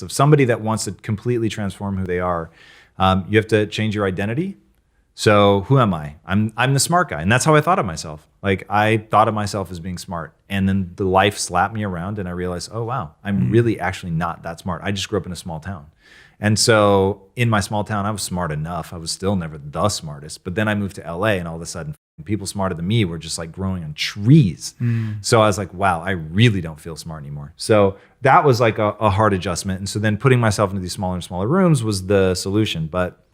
of somebody that wants to completely transform who they are, you have to change your identity. So who am I? I'm the smart guy. And that's how I thought of myself. Like I thought of myself as being smart. And then the life slapped me around and I realized, oh, wow, I'm really actually not that smart. I just grew up in a small town. And so in my small town, I was smart enough. I was still never the smartest. But then I moved to LA and all of a sudden people smarter than me were just like growing on trees. So I was like, wow, I really don't feel smart anymore. So that was like a hard adjustment. And so then putting myself into these smaller and smaller rooms was the solution. But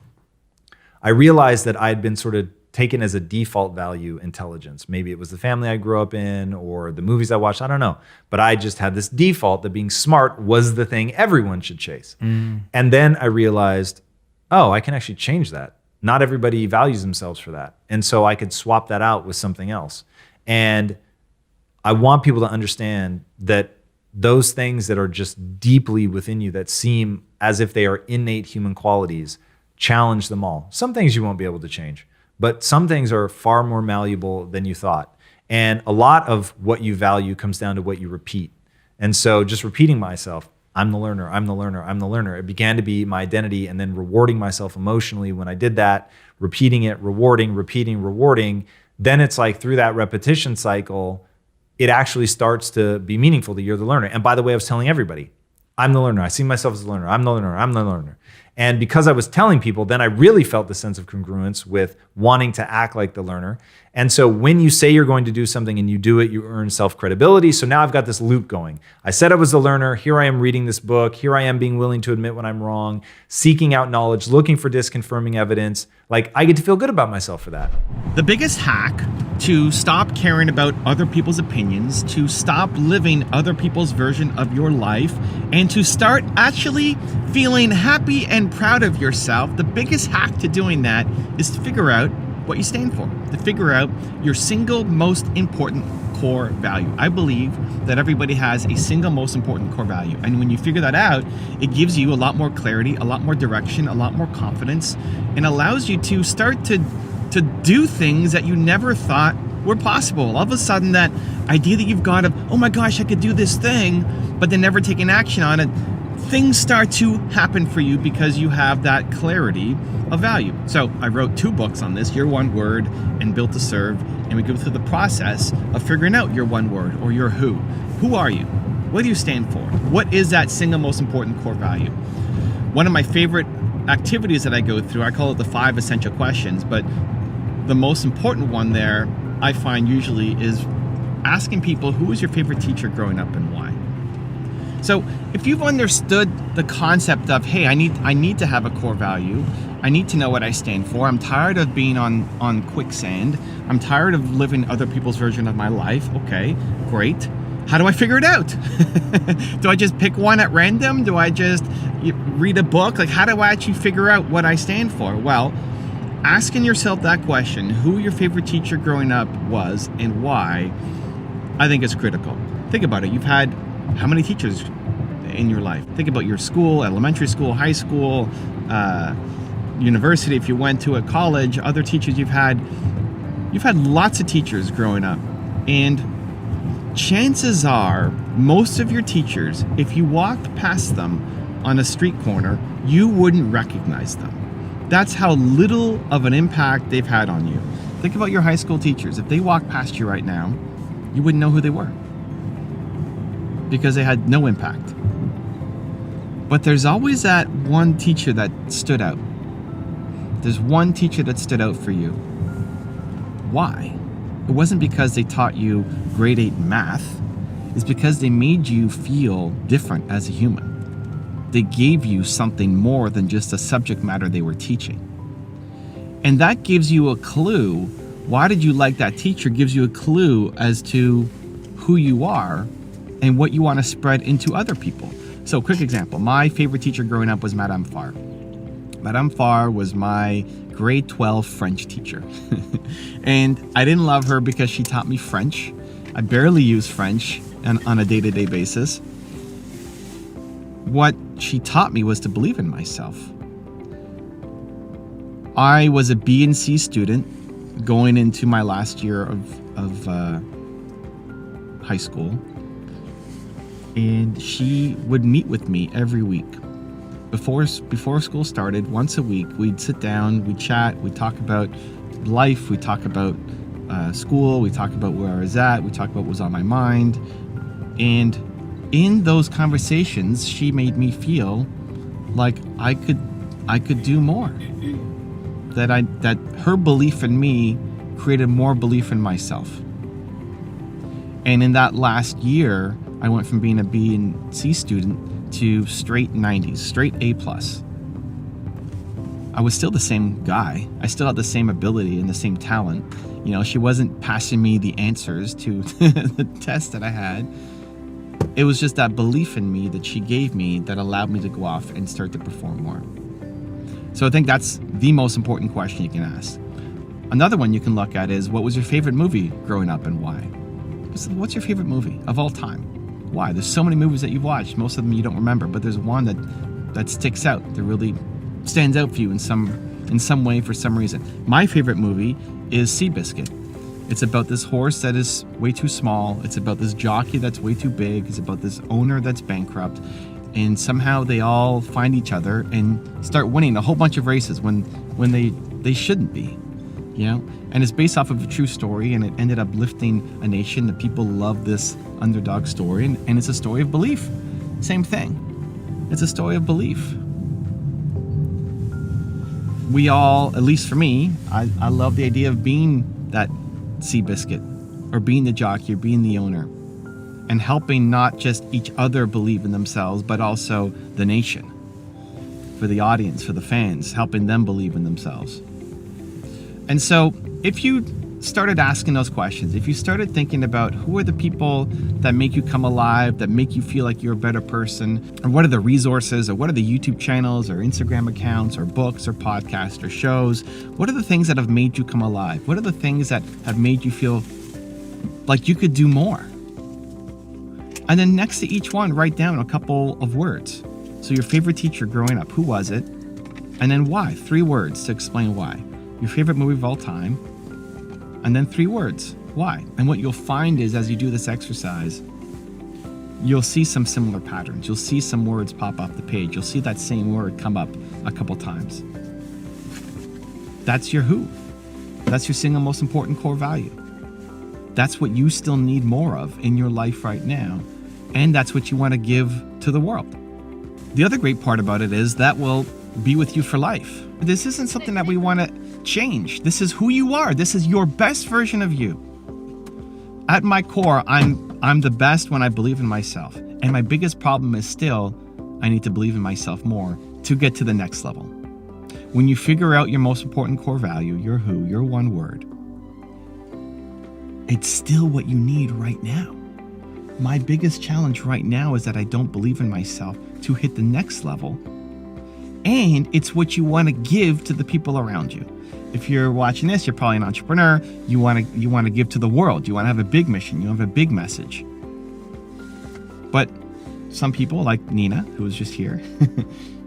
I realized that I'd been sort of taken as a default value intelligence. Maybe it was the family I grew up in or the movies I watched, I don't know. But I just had this default that being smart was the thing everyone should chase. And then I realized, oh, I can actually change that. Not everybody values themselves for that. And so I could swap that out with something else. And I want people to understand that those things that are just deeply within you that seem as if they are innate human qualities, challenge them all. Some things you won't be able to change, but some things are far more malleable than you thought. And a lot of what you value comes down to what you repeat. And so just repeating myself, I'm the learner, I'm the learner, I'm the learner. It began to be my identity and then rewarding myself emotionally when I did that, repeating it, rewarding, repeating, rewarding. Then it's like through that repetition cycle, it actually starts to be meaningful that you're the learner. And by the way, I was telling everybody, I'm the learner. I see myself as the learner. I'm the learner. I'm the learner. And because I was telling people, then I really felt the sense of congruence with wanting to act like the learner. And so when you say you're going to do something and you do it, you earn self-credibility. So now I've got this loop going. I said I was the learner. Here I am reading this book. Here I am being willing to admit when I'm wrong, seeking out knowledge, looking for disconfirming evidence. Like I get to feel good about myself for that. The biggest hack to stop caring about other people's opinions, to stop living other people's version of your life, and to start actually feeling happy and proud of yourself, the biggest hack to doing that is to figure out what you stand for, to figure out your single most important core value. I believe that everybody has a single most important core value. And when you figure that out, it gives you a lot more clarity, a lot more direction, a lot more confidence, and allows you to start to do things that you never thought were possible. All of a sudden, that idea that you've got of, oh my gosh, I could do this thing, but then never taking action on it, things start to happen for you because you have that clarity of value. So I wrote 2 books on this, Your One Word and Built to Serve, and we go through the process of figuring out your one word or your who. Who are you? What do you stand for? What is that single most important core value? One of my favorite activities that I go through, I call it the 5 essential questions, but the most important one there, I find usually, is asking people, who was your favorite teacher growing up and why? So if you've understood the concept of, hey, I need to have a core value, I need to know what I stand for, I'm tired of being on quicksand, I'm tired of living other people's version of my life, okay, great. How do I figure it out? Do I just pick one at random? Do I just read a book? Like, how do I actually figure out what I stand for? Well, asking yourself that question, who your favorite teacher growing up was and why, I think is critical. Think about it. You've had how many teachers in your life? Think about your school, elementary school, high school, university, if you went to a college, other teachers you've had lots of teachers growing up. And chances are, most of your teachers, if you walked past them on a street corner, you wouldn't recognize them. That's how little of an impact they've had on you. Think about your high school teachers. If they walked past you right now, you wouldn't know who they were because they had no impact. But there's always that one teacher that stood out. There's one teacher that stood out for you. Why? It wasn't because they taught you grade 8 math. It's because they made you feel different as a human. They gave you something more than just the subject matter they were teaching. And that gives you a clue. Why did you like that teacher? Gives you a clue as to who you are and what you want to spread into other people. So, quick example. My favorite teacher growing up was Madame Farr. Madame Farr was my grade 12 French teacher. And I didn't love her because she taught me French. I barely use French on a day-to-day basis. What she taught me was to believe in myself. I was a B and C student going into my last year of high school. and she would meet with me every week. Before school started, once a week, we'd sit down, we'd chat, we'd talk about life, we'd talk about school, we'd talk about where I was at, we'd talk about what was on my mind. And in those conversations, she made me feel like I could do more. That her belief in me created more belief in myself. And in that last year, I went from being a B and C student to straight 90s, straight A+. I was still the same guy. I still had the same ability and the same talent. You know, she wasn't passing me the answers to the test that I had. It was just that belief in me that she gave me that allowed me to go off and start to perform more. So I think that's the most important question you can ask. Another one you can look at is, what was your favorite movie growing up and why? What's your favorite movie of all time? Why? There's so many movies that you've watched. Most of them you don't remember, but there's one that sticks out, that really stands out for you in some way for some reason. My favorite movie is Seabiscuit. It's about this horse that is way too small. It's about this jockey that's way too big. It's about this owner that's bankrupt. And somehow they all find each other and start winning a whole bunch of races when they shouldn't be, you know? And it's based off of a true story, and it ended up lifting a nation. The people love this underdog story, and it's a story of belief. Same thing. It's a story of belief. We all, at least for me, I love the idea of being that Seabiscuit, or being the jockey, or being the owner, and helping not just each other believe in themselves, but also the nation, for the audience, for the fans, helping them believe in themselves. And so if you started asking those questions, if you started thinking about who are the people that make you come alive, that make you feel like you're a better person, or what are the resources, or what are the YouTube channels or Instagram accounts or books or podcasts or shows, what are the things that have made you come alive? What are the things that have made you feel like you could do more? And then next to each one, write down a couple of words. So your favorite teacher growing up, who was it? And then why? 3 words to explain why. Your favorite movie of all time, and then 3 words. Why? And what you'll find is, as you do this exercise, you'll see some similar patterns. You'll see some words pop off the page. You'll see that same word come up a couple times. That's your who. That's your single most important core value. That's what you still need more of in your life right now. And that's what you want to give to the world. The other great part about it is that will be with you for life. This isn't something that we want to change. This is who you are. This is your best version of you. At my core, I'm the best when I believe in myself. And my biggest problem is still, I need to believe in myself more to get to the next level. When you figure out your most important core value, your who, your one word, it's still what you need right now. My biggest challenge right now is that I don't believe in myself to hit the next level. And it's what you want to give to the people around you. If you're watching this, you're probably an entrepreneur. You want to give to the world. You want to have a big mission. You have a big message. But some people, like Nina, who was just here,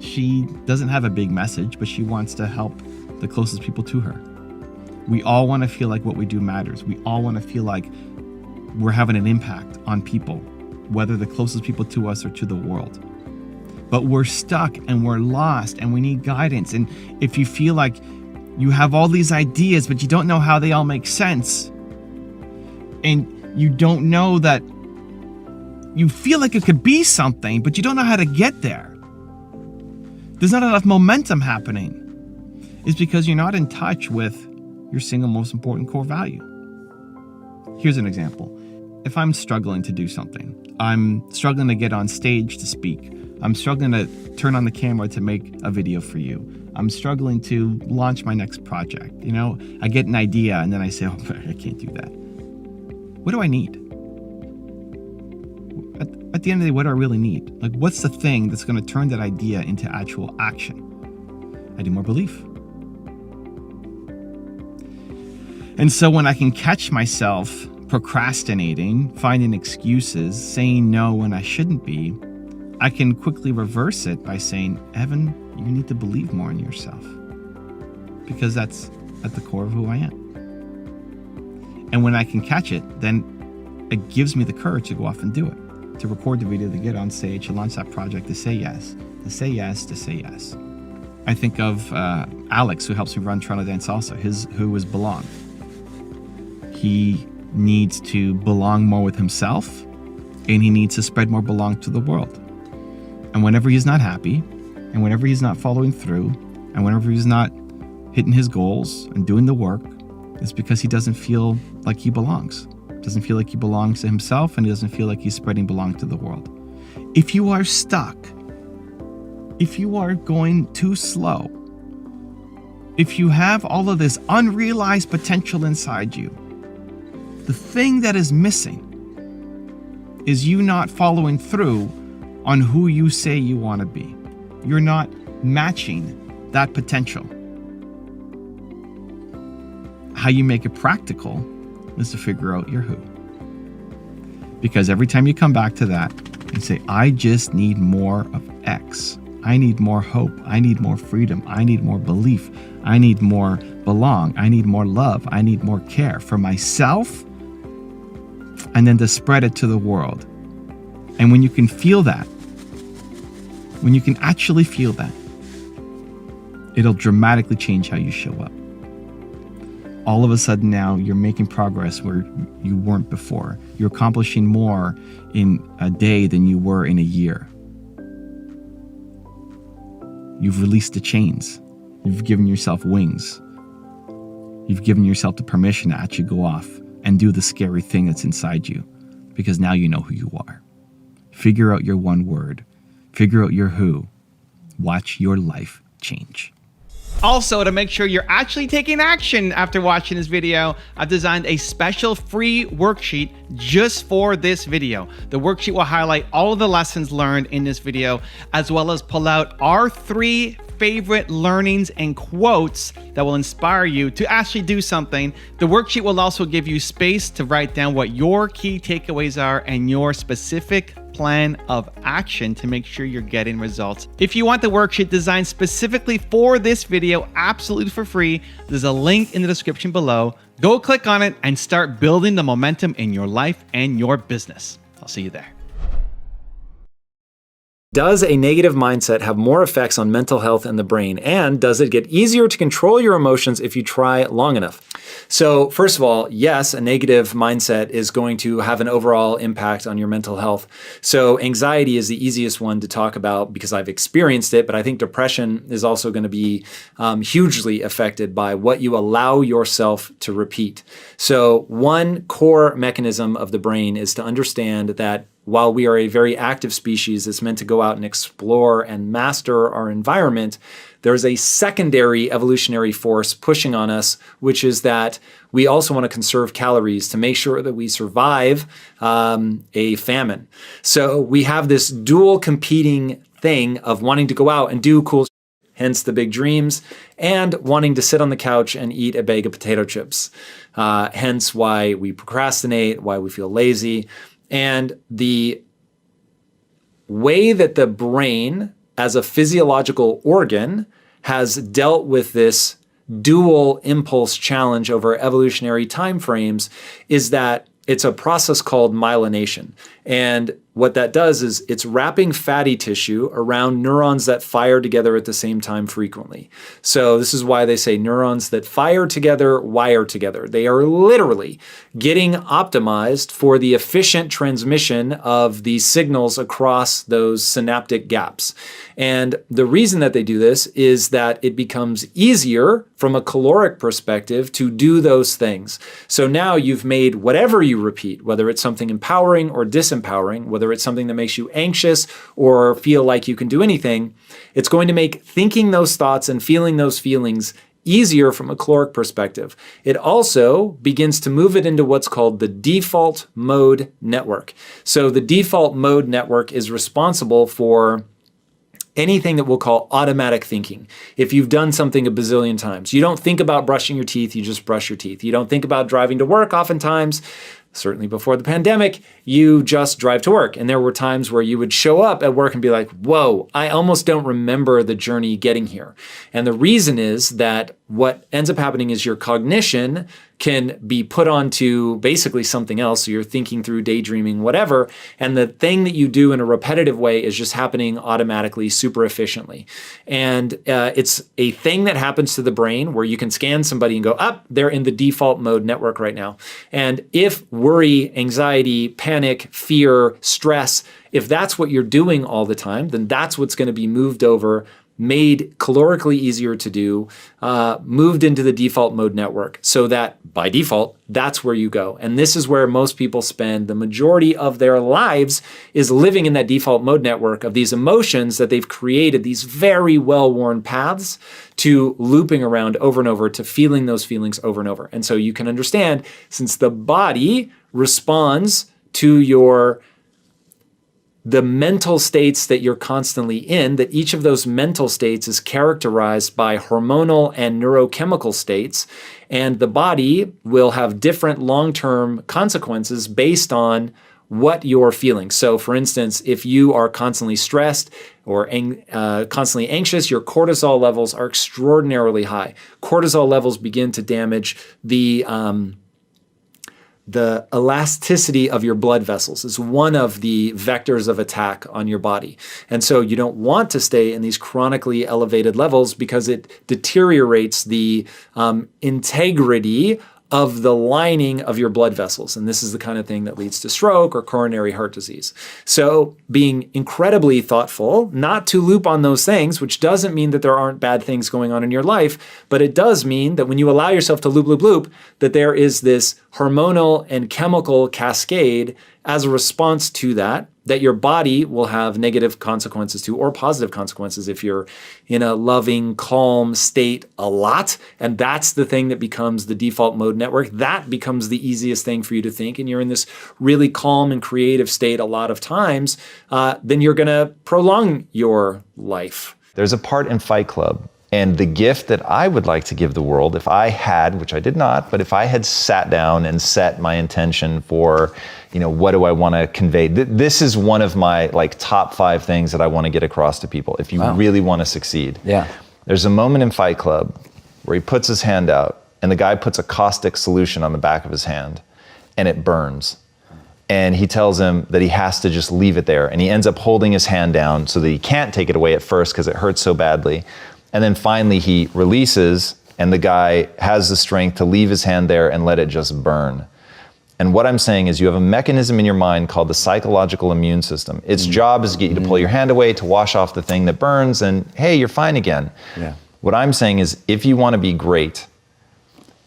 she doesn't have a big message, but she wants to help the closest people to her. We all want to feel like what we do matters. We all want to feel like we're having an impact on people, whether the closest people to us or to the world. But we're stuck and we're lost and we need guidance. And if you feel like you have all these ideas, but you don't know how they all make sense, and you don't know that you feel like it could be something, but you don't know how to get there, there's not enough momentum happening, it's because you're not in touch with your single most important core value. Here's an example. If I'm struggling to do something, I'm struggling to get on stage to speak, I'm struggling to turn on the camera to make a video for you, I'm struggling to launch my next project, you know, I get an idea and then I say, oh, I can't do that. What do I need? At the end of the day, what do I really need? Like, what's the thing that's going to turn that idea into actual action? I need more belief. And so when I can catch myself procrastinating, finding excuses, saying no when I shouldn't be, I can quickly reverse it by saying, Evan, you need to believe more in yourself, because that's at the core of who I am. And when I can catch it, then it gives me the courage to go off and do it. to record the video, to get on stage, to launch that project, to say yes, to say yes, to say yes. I think of Alex, who helps me run Toronto Dance also, who is belong. He needs to belong more with himself, and he needs to spread more belong to the world. And whenever he's not happy, and whenever he's not following through, and whenever he's not hitting his goals and doing the work, it's because he doesn't feel like he belongs. Doesn't feel like he belongs to himself, and he doesn't feel like he's spreading belong to the world. If you are stuck, if you are going too slow, if you have all of this unrealized potential inside you, the thing that is missing is you not following through on who you say you want to be. You're not matching that potential. How you make it practical is to figure out your who. Because every time you come back to that and say, I just need more of X, I need more hope, I need more freedom, I need more belief, I need more belong, I need more love, I need more care for myself, and then to spread it to the world. And when you can feel that, when you can actually feel that, it'll dramatically change how you show up. All of a sudden now you're making progress where you weren't before. You're accomplishing more in a day than you were in a year. You've released the chains. You've given yourself wings. You've given yourself the permission to actually go off and do the scary thing that's inside you, because now you know who you are. Figure out your one word. Figure out your who. Watch your life change. Also, to make sure you're actually taking action after watching this video, I've designed a special free worksheet just for this video. The worksheet will highlight all of the lessons learned in this video, as well as pull out our 3 favorite learnings and quotes that will inspire you to actually do something. The worksheet will also give you space to write down what your key takeaways are and your specific plan of action to make sure you're getting results. If you want the worksheet designed specifically for this video, absolutely for free, there's a link in the description below. Go click on it and start building the momentum in your life and your business. I'll see you there. Does a negative mindset have more effects on mental health and the brain? And does it get easier to control your emotions if you try long enough? So first of all, yes, a negative mindset is going to have an overall impact on your mental health. So anxiety is the easiest one to talk about because I've experienced it, but I think depression is also going to be hugely affected by what you allow yourself to repeat. So one core mechanism of the brain is to understand that while we are a very active species that's meant to go out and explore and master our environment, there's a secondary evolutionary force pushing on us, which is that we also want to conserve calories to make sure that we survive a famine. So we have this dual competing thing of wanting to go out and do cool, hence the big dreams, and wanting to sit on the couch and eat a bag of potato chips. Hence why we procrastinate, why we feel lazy. And the way that the brain, as a physiological organ, has dealt with this dual impulse challenge over evolutionary timeframes is that it's a process called myelination. And what that does is it's wrapping fatty tissue around neurons that fire together at the same time frequently. So this is why they say neurons that fire together wire together. They are literally getting optimized for the efficient transmission of these signals across those synaptic gaps. And the reason that they do this is that it becomes easier from a caloric perspective to do those things. So now you've made whatever you repeat, whether it's something empowering or disempowering, whether it's something that makes you anxious or feel like you can do anything, it's going to make thinking those thoughts and feeling those feelings easier from a caloric perspective. It also begins to move it into what's called the default mode network. So the default mode network is responsible for anything that we'll call automatic thinking. If you've done something a bazillion times, you don't think about brushing your teeth, you just brush your teeth. You don't think about driving to work oftentimes. Certainly before the pandemic, you just drive to work. And there were times where you would show up at work and be like, whoa, I almost don't remember the journey getting here. And the reason is that what ends up happening is your cognition can be put onto basically something else. So you're thinking through, daydreaming, whatever. And the thing that you do in a repetitive way is just happening automatically, super efficiently. And it's a thing that happens to the brain where you can scan somebody and go, they're in the default mode network right now. And if worry, anxiety, panic, fear, stress, if that's what you're doing all the time, then that's what's going to be moved over, made calorically easier to do, moved into the default mode network so that by default, that's where you go. And this is where most people spend the majority of their lives, is living in that default mode network of these emotions that they've created, these very well-worn paths to looping around over and over, to feeling those feelings over and over. And so you can understand, since the body responds to the mental states that you're constantly in, that each of those mental states is characterized by hormonal and neurochemical states, and the body will have different long-term consequences based on what you're feeling. So for instance, if you are constantly stressed or constantly anxious, your cortisol levels are extraordinarily high. Cortisol levels begin to damage the elasticity of your blood vessels. Is one of the vectors of attack on your body. And so you don't want to stay in these chronically elevated levels because it deteriorates the integrity of the lining of your blood vessels. And this is the kind of thing that leads to stroke or coronary heart disease. So being incredibly thoughtful, not to loop on those things, which doesn't mean that there aren't bad things going on in your life, but it does mean that when you allow yourself to loop, that there is this hormonal and chemical cascade as a response to that your body will have negative consequences to, or positive consequences if you're in a loving, calm state a lot. And that's the thing that becomes the default mode network. That becomes the easiest thing for you to think. And you're in this really calm and creative state a lot of times, then you're going to prolong your life. There's a part in Fight Club, and the gift that I would like to give the world, if I had, which I did not, but if I had sat down and set my intention for, what do I want to convey? This is one of my top 5 things that I want to get across to people if you really want to succeed. Yeah. There's a moment in Fight Club where he puts his hand out and the guy puts a caustic solution on the back of his hand and it burns. And he tells him that he has to just leave it there. And he ends up holding his hand down so that he can't take it away at first because it hurts so badly. And then finally he releases and the guy has the strength to leave his hand there and let it just burn. And what I'm saying is you have a mechanism in your mind called the psychological immune system. Its job is to get you to pull your hand away, to wash off the thing that burns, and hey, you're fine again. Yeah. What I'm saying is if you want to be great,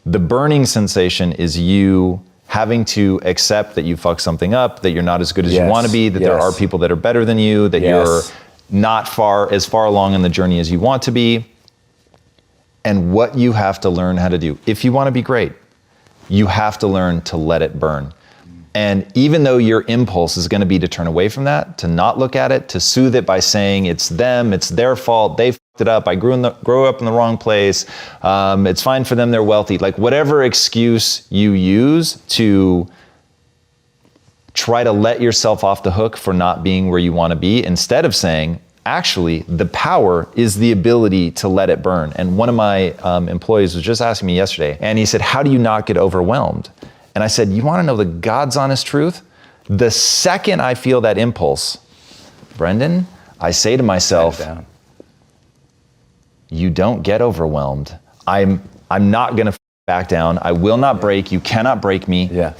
the burning sensation is you having to accept that you fucked something up, that you're not as good as you want to be, that there are people that are better than you, that you're not as far along in the journey as you want to be. And what you have to learn how to do, if you want to be great, you have to learn to let it burn. And even though your impulse is going to be to turn away from that, to not look at it, to soothe it by saying it's them, it's their fault, they fucked it up, I grew up in the wrong place, it's fine for them, they're wealthy. Whatever excuse you use to try to let yourself off the hook for not being where you want to be, instead of saying, actually, the power is the ability to let it burn. And one of my employees was just asking me yesterday, and he said, how do you not get overwhelmed? And I said, you want to know the God's honest truth? The second I feel that impulse, Brendan, I say to myself, you don't get overwhelmed. I'm not going to back down. I will not break. You cannot break me. Get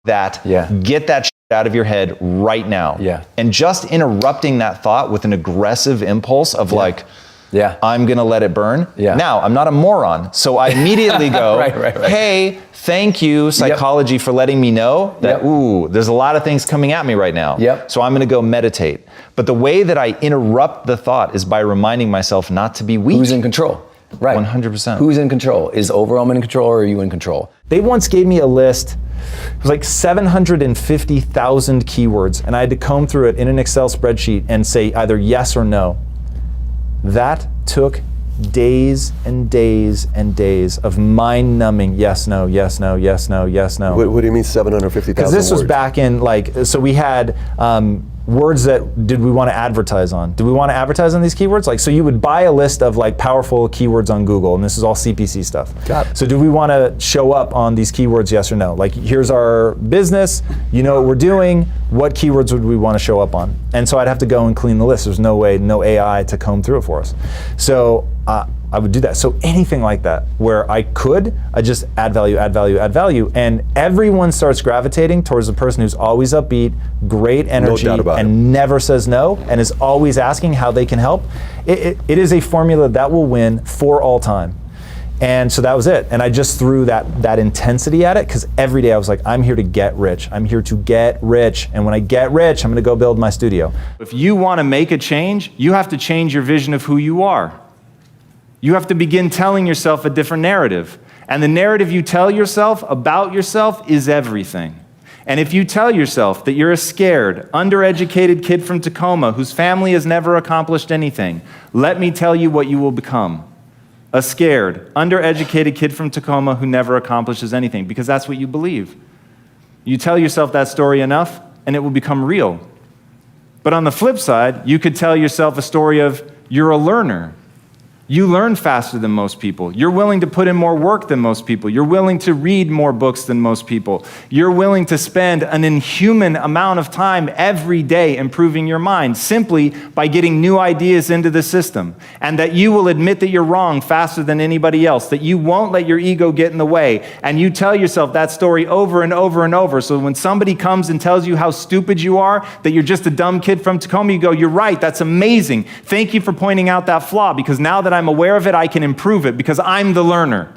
that out of your head right now. And just interrupting that thought with an aggressive impulse of I'm going to let it burn. Now, I'm not a moron. So I immediately go, hey, thank you, psychology, for letting me know that, there's a lot of things coming at me right now. So I'm going to go meditate. But the way that I interrupt the thought is by reminding myself not to be weak. Who's in control? Right. 100%. Who's in control? Is overwhelm in control or are you in control? They once gave me a list, it was 750,000 keywords, and I had to comb through it in an Excel spreadsheet and say either yes or no. That took days and days and days of mind-numbing yes, no, yes, no, yes, no, yes, no. What do you mean 750,000 words? Because this was back in so we had words that did we want to advertise on? Do we want to advertise on these keywords? Like, so you would buy a list of like powerful keywords on Google, and this is all CPC stuff. Got it. So do we want to show up on these keywords, yes or no? Like, here's our business, you know what we're doing, what keywords would we want to show up on? And so I'd have to go and clean the list. There's no way, no AI to comb through it for us. So I would do that. So anything like that, where I just add value, add value, add value, and everyone starts gravitating towards the person who's always upbeat, great energy, and never says no, and is always asking how they can help. It is a formula that will win for all time. And so that was it. And I just threw that intensity at it, because every day I was like, I'm here to get rich. I'm here to get rich. And when I get rich, I'm going to go build my studio. If you want to make a change, you have to change your vision of who you are. You have to begin telling yourself a different narrative. And the narrative you tell yourself about yourself is everything. And if you tell yourself that you're a scared, undereducated kid from Tacoma whose family has never accomplished anything, let me tell you what you will become. A scared, undereducated kid from Tacoma who never accomplishes anything, because that's what you believe. You tell yourself that story enough, and it will become real. But on the flip side, you could tell yourself a story of you're a learner. You learn faster than most people. You're willing to put in more work than most people. You're willing to read more books than most people. You're willing to spend an inhuman amount of time every day improving your mind simply by getting new ideas into the system. And that you will admit that you're wrong faster than anybody else, that you won't let your ego get in the way. And you tell yourself that story over and over and over. So when somebody comes and tells you how stupid you are, that you're just a dumb kid from Tacoma, you go, you're right, that's amazing. Thank you for pointing out that flaw, because now that I'm aware of it, I can improve it, because I'm the learner.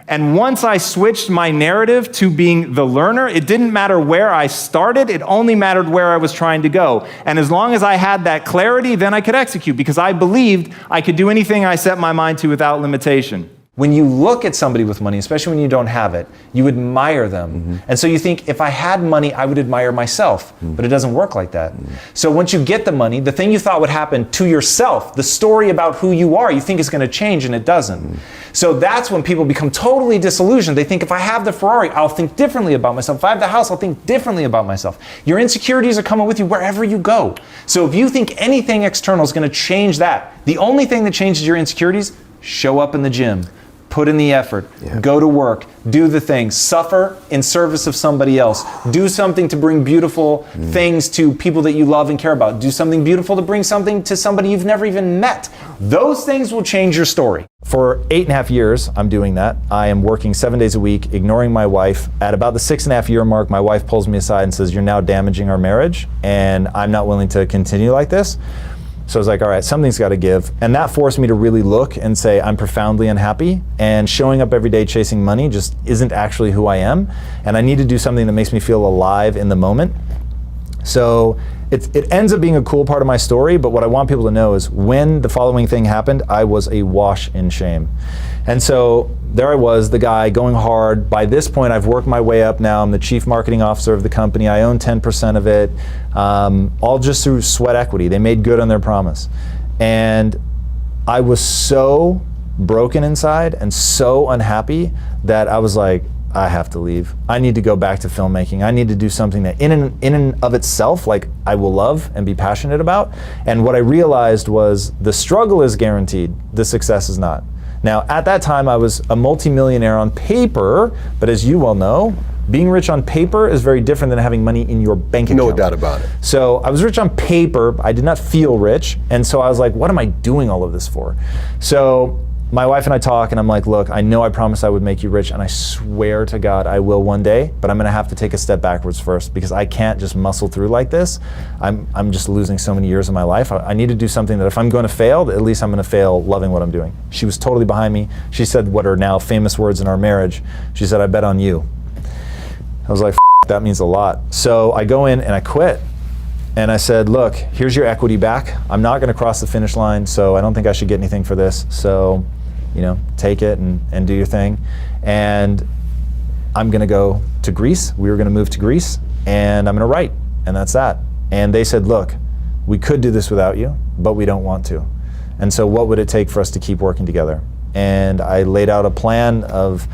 And once I switched my narrative to being the learner, it didn't matter where I started, it only mattered where I was trying to go. And as long as I had that clarity, then I could execute, because I believed I could do anything I set my mind to without limitation. When you look at somebody with money, especially when you don't have it, you admire them. Mm-hmm. And so you think, if I had money, I would admire myself. Mm-hmm. But it doesn't work like that. Mm-hmm. So once you get the money, the thing you thought would happen to yourself, the story about who you are, you think is going to change, and it doesn't. Mm-hmm. So that's when people become totally disillusioned. They think, if I have the Ferrari, I'll think differently about myself. If I have the house, I'll think differently about myself. Your insecurities are coming with you wherever you go. So if you think anything external is going to change that, the only thing that changes your insecurities, show up in the gym. Put in the effort, go to work, do the things, suffer in service of somebody else, do something to bring beautiful things to people that you love and care about, do something beautiful to bring something to somebody you've never even met. Those things will change your story. For 8.5 years, I'm doing that. I am working 7 days a week, ignoring my wife. At about the 6.5 year mark, my wife pulls me aside and says, you're now damaging our marriage, and I'm not willing to continue like this. So I was like, all right, something's got to give. And that forced me to really look and say, I'm profoundly unhappy, and showing up every day chasing money just isn't actually who I am. And I need to do something that makes me feel alive in the moment. So it ends up being a cool part of my story, but what I want people to know is when the following thing happened, I was awash in shame. And so there I was, the guy going hard. By this point, I've worked my way up now. I'm the chief marketing officer of the company. I own 10% of it, all just through sweat equity. They made good on their promise. And I was so broken inside and so unhappy that I was like, I have to leave. I need to go back to filmmaking. I need to do something that in and of itself, like, I will love and be passionate about. And what I realized was the struggle is guaranteed, the success is not. Now, at that time, I was a multimillionaire on paper, but as you well know, being rich on paper is very different than having money in your bank account. No doubt about it. So I was rich on paper, I did not feel rich, and so I was like, what am I doing all of this for? So my wife and I talk, and I'm like, look, I know I promised I would make you rich, and I swear to God I will one day, but I'm gonna have to take a step backwards first, because I can't just muscle through like this. I'm just losing so many years of my life. I need to do something that if I'm gonna fail, at least I'm gonna fail loving what I'm doing. She was totally behind me. She said what are now famous words in our marriage. She said, I bet on you. I was like, that means a lot. So I go in and I quit. And I said, look, here's your equity back. I'm not gonna cross the finish line, so I don't think I should get anything for this. So, take it and do your thing. And I'm gonna go to Greece. We were gonna move to Greece, and I'm gonna write, and that's that. And they said, look, we could do this without you, but we don't want to. And so what would it take for us to keep working together? And I laid out a plan of,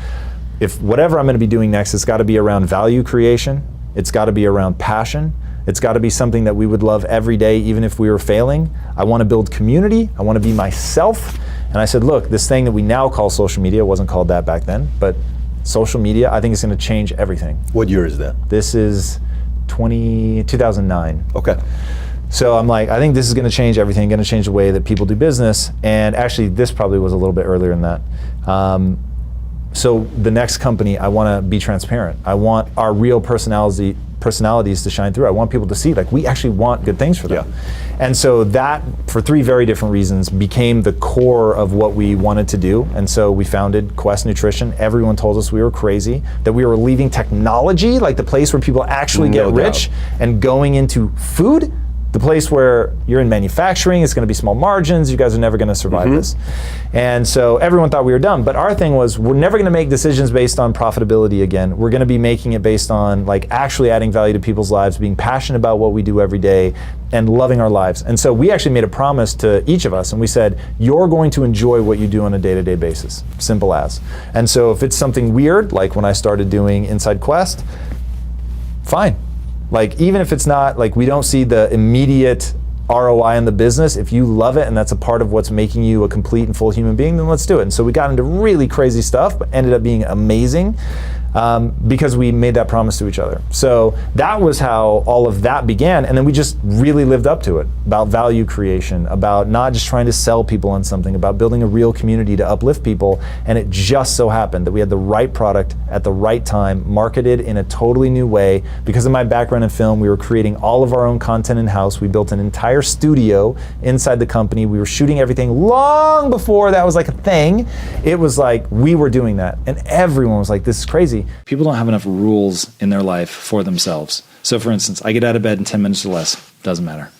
if whatever I'm gonna be doing next, it's gotta be around value creation, it's gotta be around passion, It's got to be something that we would love every day, even if we were failing. I want to build community. I want to be myself. And I said, look, this thing that we now call social media, wasn't called that back then, but social media, I think it's going to change everything. What year is that? This is 2009. Okay. So I'm like, I think this is going to change everything, going to change the way that people do business. And actually, this probably was a little bit earlier than that. So the next company, I want to be transparent. I want our real personalities to shine through. I want people to see, like, we actually want good things for them. Yeah. And so that, for 3 very different reasons, became the core of what we wanted to do. And so we founded Quest Nutrition. Everyone told us we were crazy, that we were leaving technology, like the place where people actually get rich, and going into food. The place where you're in manufacturing, it's going to be small margins, you guys are never going to survive this. And so everyone thought we were dumb, but our thing was, we're never going to make decisions based on profitability again. We're going to be making it based on like actually adding value to people's lives, being passionate about what we do every day, and loving our lives. And so we actually made a promise to each of us, and we said, you're going to enjoy what you do on a day-to-day basis, simple as. And so if it's something weird, like when I started doing Inside Quest, fine. Like, even if it's not, like, we don't see the immediate ROI in the business, if you love it and that's a part of what's making you a complete and full human being, then let's do it. And so we got into really crazy stuff, but ended up being amazing because we made that promise to each other. So that was how all of that began. And then we just really lived up to it, about value creation, about not just trying to sell people on something, about building a real community to uplift people. And it just so happened that we had the right product at the right time, marketed in a totally new way. Because of my background in film, we were creating all of our own content in-house. We built an entire studio inside the company. We were shooting everything long before that was like a thing. It was like, we were doing that. And everyone was like, this is crazy. People don't have enough rules in their life for themselves. So for instance, I get out of bed in 10 minutes or less, doesn't matter.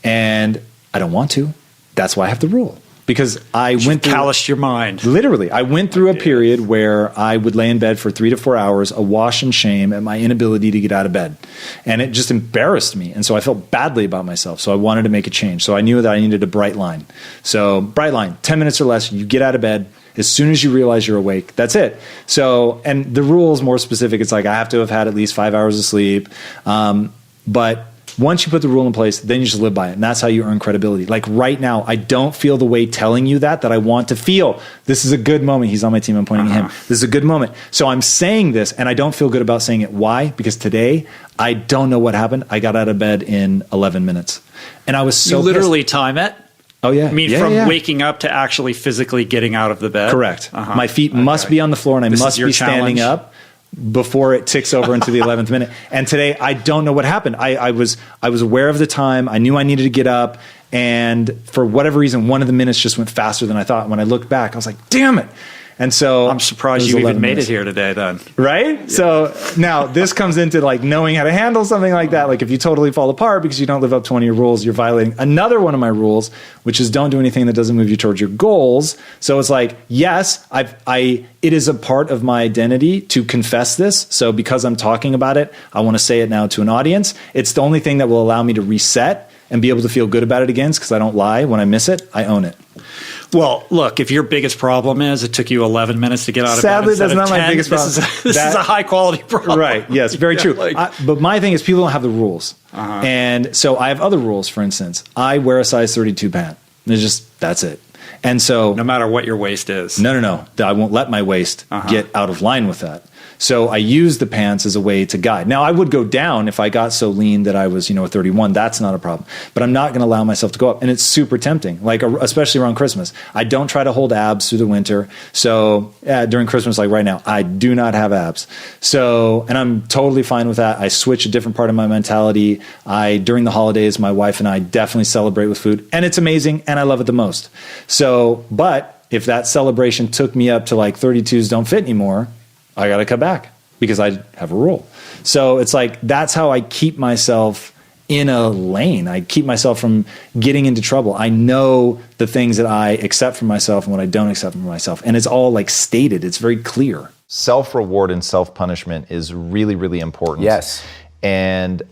And I don't want to. That's why I have the rule. Because I went through, calloused your mind. Literally, I went through a period where I would lay in bed for 3 to 4 hours, awash in shame at my inability to get out of bed. And it just embarrassed me. And so I felt badly about myself. So I wanted to make a change. So I knew that I needed a bright line. So bright line, 10 minutes or less, you get out of bed. As soon as you realize you're awake, that's it. So, and the rule is more specific. It's like, I have to have had at least 5 hours of sleep. But once you put the rule in place, then you just live by it. And that's how you earn credibility. Like right now, I don't feel the way telling you that I want to feel. This is a good moment. He's on my team. I'm pointing at him. This is a good moment. So I'm saying this, and I don't feel good about saying it. Why? Because today, I don't know what happened. I got out of bed in 11 minutes. And I was so You literally pissed. time it? Oh, yeah. I mean, from waking up to actually physically getting out of the bed? Correct. My feet must be on the floor, and I must be standing up before it ticks over into the 11th minute. And today, I don't know what happened. I was aware of the time. I knew I needed to get up. And for whatever reason, one of the minutes just went faster than I thought. When I looked back, I was like, damn it. And so I'm surprised you even made it here today then. Right? Yeah. So now this comes into like knowing how to handle something like that. Like if you totally fall apart because you don't live up to one of your rules, you're violating another one of my rules, which is don't do anything that doesn't move you towards your goals. So it's like, yes, it is a part of my identity to confess this. So because I'm talking about it, I want to say it now to an audience. It's the only thing that will allow me to reset and be able to feel good about it again, because I don't lie. When I miss it, I own it. Well, look, if your biggest problem is it took you 11 minutes to get out of bed, sadly, that's not my biggest problem. This is a high quality problem. Right. Yes, very true. But my thing is people don't have the rules. And so I have other rules, for instance. I wear a size 32 pant. That's it. And so no matter what your waist is. No. I won't let my waist get out of line with that. So I use the pants as a way to guide. Now, I would go down if I got so lean that I was, a 31. That's not a problem. But I'm not going to allow myself to go up. And it's super tempting, like especially around Christmas. I don't try to hold abs through the winter. So during Christmas, like right now, I do not have abs. So, and I'm totally fine with that. I switch a different part of my mentality. During the holidays, my wife and I definitely celebrate with food. And it's amazing. And I love it the most. So, but if that celebration took me up to like 32s don't fit anymore, I got to cut back because I have a rule. So it's like, that's how I keep myself in a lane. I keep myself from getting into trouble. I know the things that I accept from myself and what I don't accept from myself. And it's all like stated. It's very clear. Self-reward and self-punishment is really, really important. Yes. And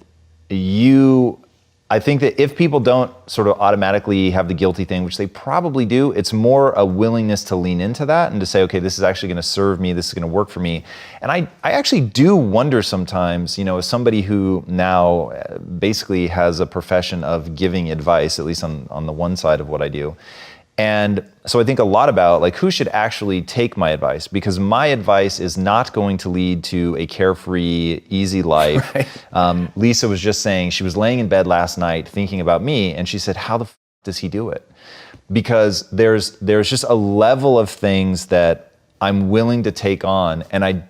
you I think that if people don't sort of automatically have the guilty thing, which they probably do, it's more a willingness to lean into that and to say, okay, this is actually going to serve me, this is going to work for me. And I actually do wonder sometimes, as somebody who now basically has a profession of giving advice, at least on the one side of what I do. And so I think a lot about like who should actually take my advice, because my advice is not going to lead to a carefree, easy life. Right. Lisa was just saying, she was laying in bed last night thinking about me, and she said, how the does he do it? Because there's just a level of things that I'm willing to take on, and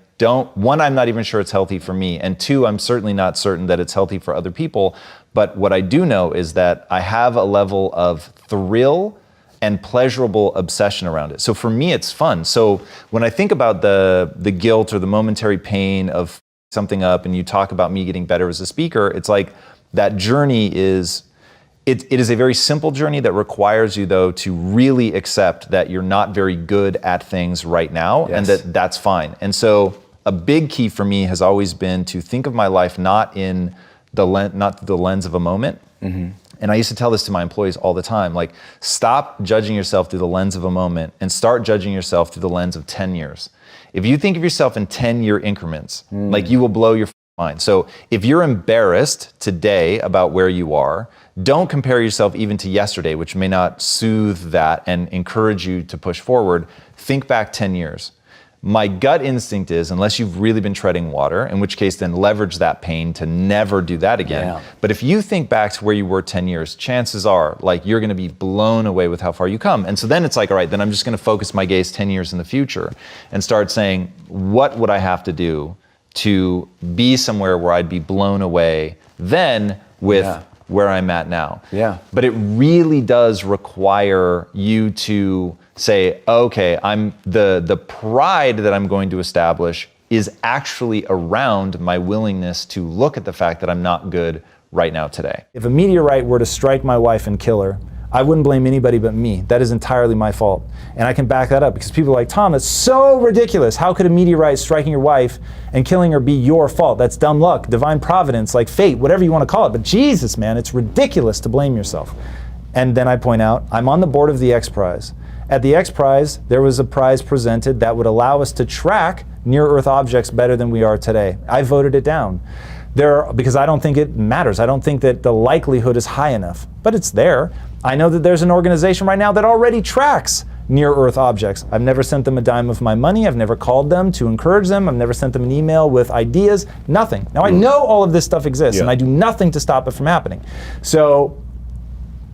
one, I'm not even sure it's healthy for me, and two, I'm certainly not certain that it's healthy for other people. But what I do know is that I have a level of thrill and pleasurable obsession around it. So for me, it's fun. So when I think about the guilt or the momentary pain of something up, and you talk about me getting better as a speaker, it's like that journey is, it is a very simple journey that requires you though to really accept that you're not very good at things right now. Yes. And that's fine. And so a big key for me has always been to think of my life not through the lens of a moment. Mm-hmm. And I used to tell this to my employees all the time, like, stop judging yourself through the lens of a moment and start judging yourself through the lens of 10 years. If you think of yourself in 10-year increments, like, you will blow your mind. So if you're embarrassed today about where you are, don't compare yourself even to yesterday, which may not soothe that and encourage you to push forward. Think back 10 years. My gut instinct is, unless you've really been treading water, in which case then leverage that pain to never do that again. Yeah. But if you think back to where you were 10 years, chances are like you're going to be blown away with how far you come. And so then it's like, all right, then I'm just going to focus my gaze 10 years in the future and start saying, what would I have to do to be somewhere where I'd be blown away then with where I'm at now? Yeah. But it really does require you to say, okay, I'm the pride that I'm going to establish is actually around my willingness to look at the fact that I'm not good right now today. If a meteorite were to strike my wife and kill her, I wouldn't blame anybody but me. That is entirely my fault. And I can back that up because people are like, Tom, that's so ridiculous. How could a meteorite striking your wife and killing her be your fault? That's dumb luck, divine providence, like fate, whatever you want to call it. But Jesus, man, it's ridiculous to blame yourself. And then I point out, I'm on the board of the X Prize. At the X Prize, there was a prize presented that would allow us to track near-Earth objects better than we are today. I voted it down because I don't think it matters. I don't think that the likelihood is high enough, but it's there. I know that there's an organization right now that already tracks near-Earth objects. I've never sent them a dime of my money. I've never called them to encourage them. I've never sent them an email with ideas, nothing. Now I know all of this stuff exists and I do nothing to stop it from happening. So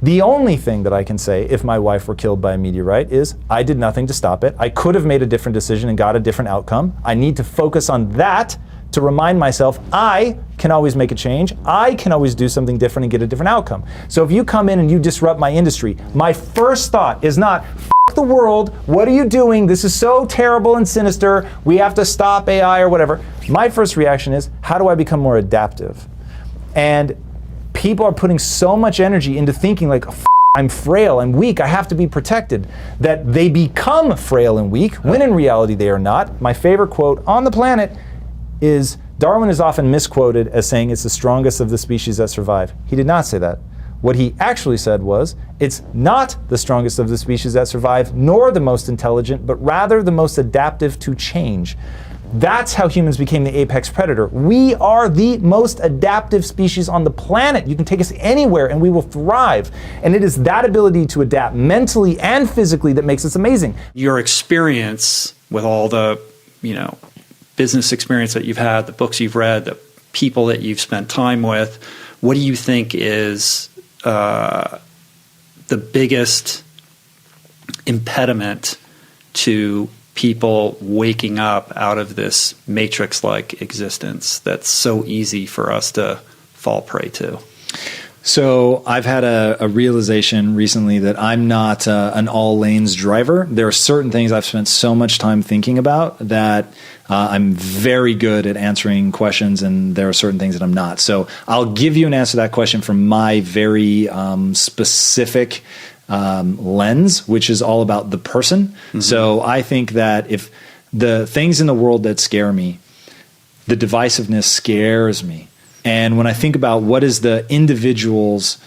the only thing that I can say if my wife were killed by a meteorite is I did nothing to stop it. I could have made a different decision and got a different outcome. I need to focus on that to remind myself I can always make a change. I can always do something different and get a different outcome. So if you come in and you disrupt my industry, my first thought is not, F the world, what are you doing? This is so terrible and sinister. We have to stop AI or whatever. My first reaction is, how do I become more adaptive? And people are putting so much energy into thinking like, I'm frail, I'm weak, I have to be protected, that they become frail and weak, when in reality they are not. My favorite quote on the planet is, Darwin is often misquoted as saying it's the strongest of the species that survive. He did not say that. What he actually said was, it's not the strongest of the species that survive, nor the most intelligent, but rather the most adaptive to change. That's how humans became the apex predator. We are the most adaptive species on the planet. You can take us anywhere and we will thrive. And it is that ability to adapt mentally and physically that makes us amazing. Your experience with all the, business experience that you've had, the books you've read, the people that you've spent time with, what do you think is the biggest impediment to people waking up out of this matrix-like existence that's so easy for us to fall prey to? So I've had a realization recently that I'm not an all lanes driver. There are certain things I've spent so much time thinking about that I'm very good at answering questions, and there are certain things that I'm not. So I'll give you an answer to that question from my very specific lens, which is all about the person. Mm-hmm. So I think that if the things in the world that scare me, the divisiveness scares me. And when I think about what is the individual's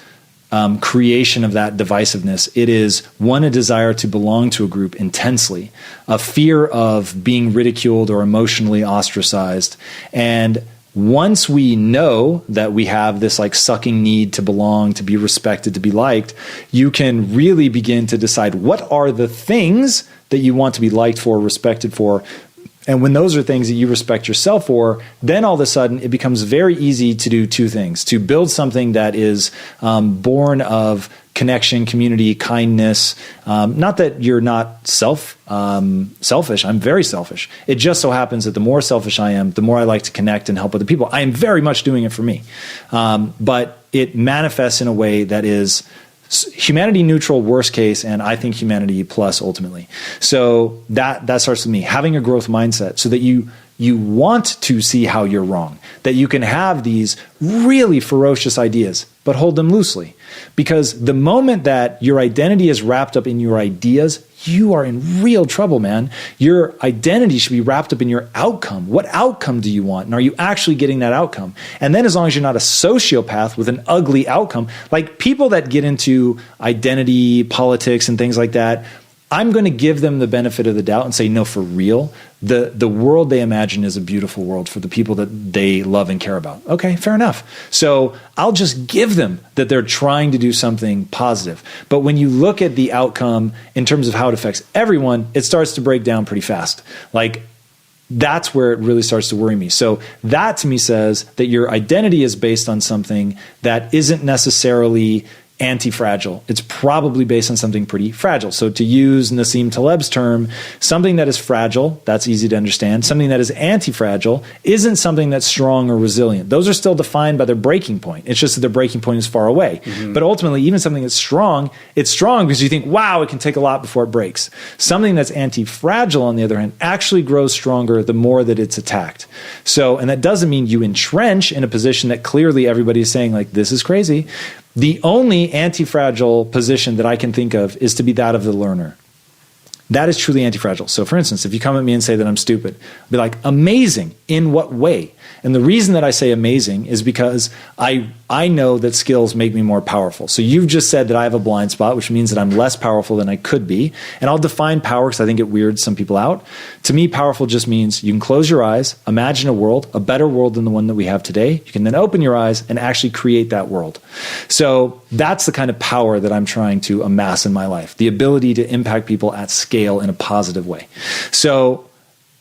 creation of that divisiveness, it is one, a desire to belong to a group intensely, a fear of being ridiculed or emotionally ostracized. And once we know that we have this like sucking need to belong, to be respected, to be liked, you can really begin to decide what are the things that you want to be liked for, respected for. And when those are things that you respect yourself for, then all of a sudden it becomes very easy to do two things: to build something that is born of connection, community, kindness. Not that you're not selfish. I'm very selfish. It just so happens that the more selfish I am, the more I like to connect and help other people. I am very much doing it for me. But it manifests in a way that is humanity neutral, worst case, and I think humanity plus ultimately. So that starts with me having a growth mindset, so that you want to see how you're wrong, that you can have these really ferocious ideas, but hold them loosely. Because the moment that your identity is wrapped up in your ideas, you are in real trouble, man. Your identity should be wrapped up in your outcome. What outcome do you want? And are you actually getting that outcome? And then as long as you're not a sociopath with an ugly outcome, like people that get into identity politics and things like that, I'm going to give them the benefit of the doubt and say, no, for real, the world they imagine is a beautiful world for the people that they love and care about. Okay, fair enough. So I'll just give them that they're trying to do something positive. But when you look at the outcome in terms of how it affects everyone, it starts to break down pretty fast. Like, that's where it really starts to worry me. So that to me says that your identity is based on something that isn't necessarily anti-fragile. It's probably based on something pretty fragile. So to use Nassim Taleb's term, something that is fragile, that's easy to understand. Something that is anti-fragile isn't something that's strong or resilient. Those are still defined by their breaking point. It's just that their breaking point is far away. Mm-hmm. But ultimately, even something that's strong, it's strong because you think, wow, it can take a lot before it breaks. Something that's anti-fragile, on the other hand, actually grows stronger the more that it's attacked. So, and that doesn't mean you entrench in a position that clearly everybody is saying, like, this is crazy. The only anti-fragile position that I can think of is to be that of the learner. That is truly anti-fragile. So for instance, if you come at me and say that I'm stupid, I'll be like, amazing. In what way? And the reason that I say amazing is because I know that skills make me more powerful. So you've just said that I have a blind spot, which means that I'm less powerful than I could be. And I'll define power because I think it weirds some people out. To me, powerful just means you can close your eyes, imagine a world, a better world than the one that we have today. You can then open your eyes and actually create that world. So that's the kind of power that I'm trying to amass in my life, the ability to impact people at scale in a positive way. So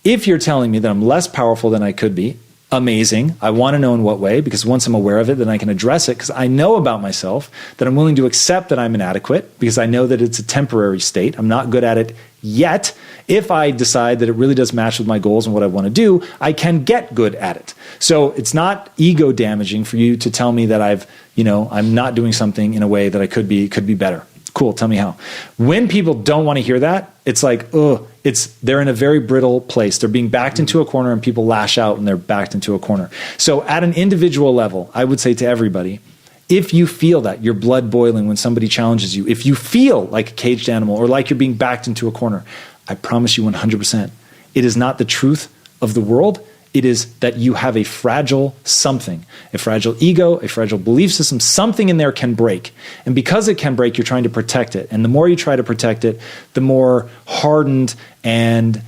if you're telling me that I'm less powerful than I could be, amazing. I want to know in what way, because once I'm aware of it, then I can address it, because I know about myself that I'm willing to accept that I'm inadequate, because I know that it's a temporary state. I'm not good at it yet. If I decide that it really does match with my goals and what I want to do, I can get good at it. So it's not ego damaging for you to tell me that I'm not doing something in a way that I could be better. Cool, tell me how. When people don't want to hear that, it's like, they're in a very brittle place. They're being backed into a corner, and people lash out when they're backed into a corner. So at an individual level, I would say to everybody, if you feel that, your blood boiling when somebody challenges you, if you feel like a caged animal or like you're being backed into a corner, I promise you 100%, it is not the truth of the world. It is that you have a fragile something, a fragile ego, a fragile belief system. Something in there can break. And because it can break, you're trying to protect it. And the more you try to protect it, the more hardened and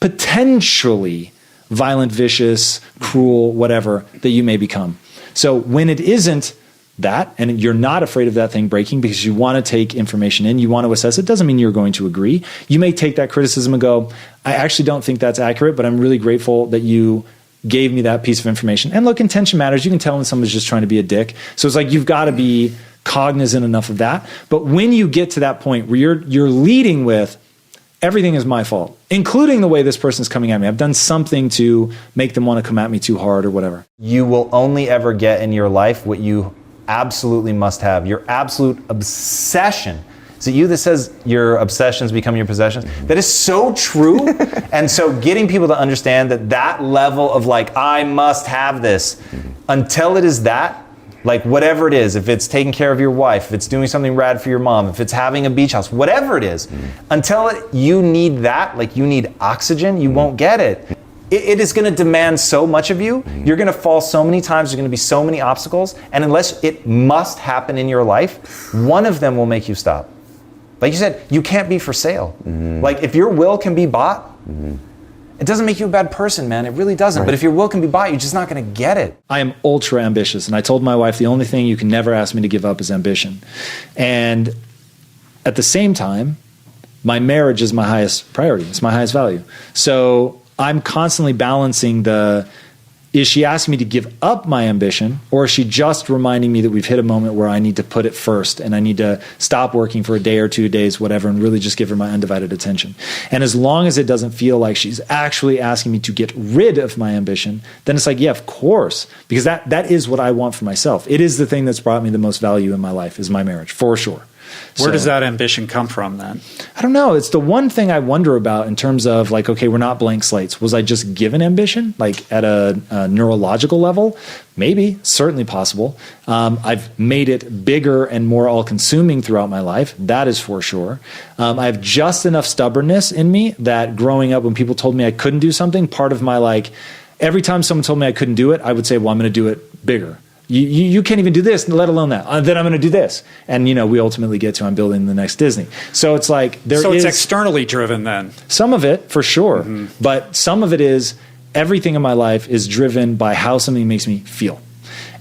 potentially violent, vicious, cruel, whatever, that you may become. So when it isn't that, and you're not afraid of that thing breaking because you want to take information in, you want to assess it, doesn't mean you're going to agree. You may take that criticism and go, I actually don't think that's accurate, but I'm really grateful that you gave me that piece of information. And look, intention matters. You can tell when someone's just trying to be a dick. So it's like, you've got to be cognizant enough of that. But when you get to that point where you're leading with, everything is my fault, including the way this person's coming at me. I've done something to make them want to come at me too hard or whatever. You will only ever get in your life what you absolutely must have, your absolute obsession. Is it you that says your obsessions become your possessions? That is so true. And so getting people to understand that level of like, I must have this, until it is that, like whatever it is, if it's taking care of your wife, if it's doing something rad for your mom, if it's having a beach house, whatever it is, until you need that, like you need oxygen, you won't get it. it is going to demand so much of you. You're going to fall so many times. There's going to be so many obstacles. And unless it must happen in your life, one of them will make you stop. Like you said, you can't be for sale. Like if your will can be bought, it doesn't make you a bad person, man. It really doesn't. Right. But if your will can be bought, you're just not going to get it. I am ultra ambitious. And I told my wife, the only thing you can never ask me to give up is ambition. And at the same time, my marriage is my highest priority. It's my highest value. So I'm constantly balancing is she asking me to give up my ambition, or is she just reminding me that we've hit a moment where I need to put it first and I need to stop working for a day or 2 days, whatever, and really just give her my undivided attention. And as long as it doesn't feel like she's actually asking me to get rid of my ambition, then it's like, yeah, of course, because that is what I want for myself. It is the thing that's brought me the most value in my life, is my marriage, for sure. Where does that ambition come from then? I don't know. It's the one thing I wonder about in terms of like, okay, we're not blank slates. Was I just given ambition, like at a neurological level? Maybe, certainly possible. I've made it bigger and more all-consuming throughout my life. That is for sure. I have just enough stubbornness in me that growing up when people told me I couldn't do something, part of my every time someone told me I couldn't do it, I would say, well, I'm going to do it bigger. You can't even do this, let alone that. Then I'm going to do this. And, we ultimately get to, I'm building the next Disney. So it's like So it's externally driven then? Some of it, for sure. But some of it is, everything in my life is driven by how something makes me feel.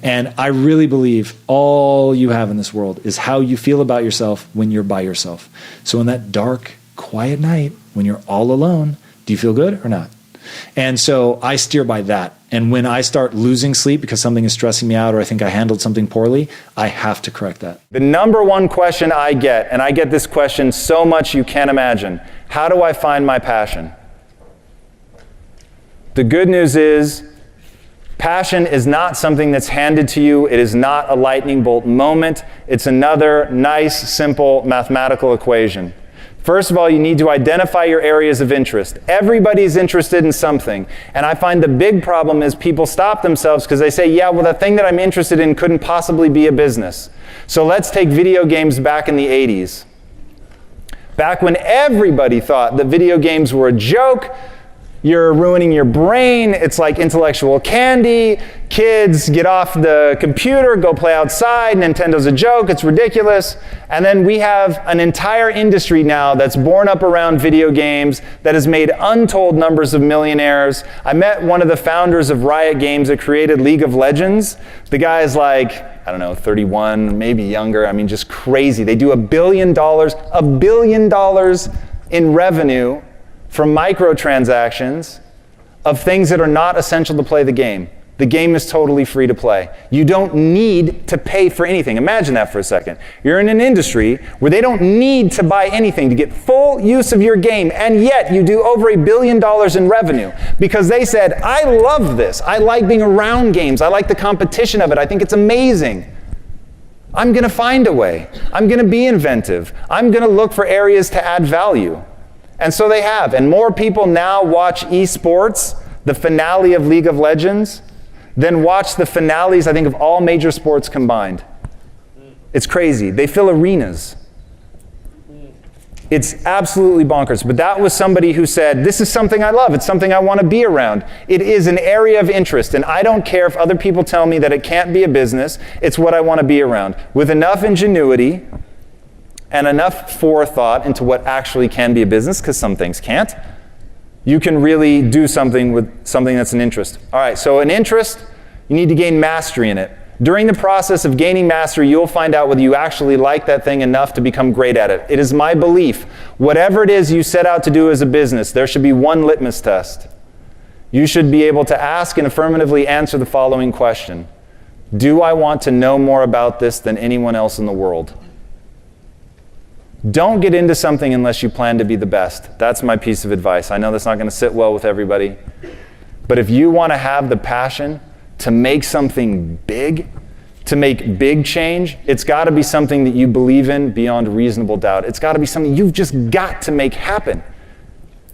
And I really believe all you have in this world is how you feel about yourself when you're by yourself. So in that dark, quiet night, when you're all alone, do you feel good or not? And so I steer by that. And when I start losing sleep because something is stressing me out or I think I handled something poorly, I have to correct that. The number one question I get, and I get this question so much you can't imagine, how do I find my passion? The good news is, passion is not something that's handed to you. It is not a lightning bolt moment. It's another nice, simple mathematical equation. First of all, you need to identify your areas of interest. Everybody's interested in something. And I find the big problem is people stop themselves because they say, yeah, well, the thing that I'm interested in couldn't possibly be a business. So let's take video games back in the 80s. Back when everybody thought that video games were a joke, you're ruining your brain, it's like intellectual candy, kids get off the computer, go play outside, Nintendo's a joke, it's ridiculous. And then we have an entire industry now that's born up around video games that has made untold numbers of millionaires. I met one of the founders of Riot Games that created League of Legends. The guy is like, I don't know, 31, maybe younger, I mean just crazy. They do $1 billion in revenue from microtransactions of things that are not essential to play the game. The game is totally free to play. You don't need to pay for anything. Imagine that for a second. You're in an industry where they don't need to buy anything to get full use of your game, and yet you do over $1 billion in revenue because they said, I love this. I like being around games. I like the competition of it. I think it's amazing. I'm going to find a way. I'm going to be inventive. I'm going to look for areas to add value. And so they have. And more people now watch esports, the finale of League of Legends, than watch the finales, I think, of all major sports combined. It's crazy. They fill arenas. It's absolutely bonkers. But that was somebody who said, this is something I love. It's something I want to be around. It is an area of interest. And I don't care if other people tell me that it can't be a business. It's what I want to be around. With enough ingenuity and enough forethought into what actually can be a business, because some things can't, you can really do something with something that's an interest. All right, so an interest, you need to gain mastery in it. During the process of gaining mastery, you'll find out whether you actually like that thing enough to become great at it. It is my belief, whatever it is you set out to do as a business, there should be one litmus test. You should be able to ask and affirmatively answer the following question. Do I want to know more about this than anyone else in the world? Don't get into something unless you plan to be the best. That's my piece of advice. I know that's not going to sit well with everybody. But if you want to have the passion to make something big, to make big change, it's got to be something that you believe in beyond reasonable doubt. It's got to be something you've just got to make happen.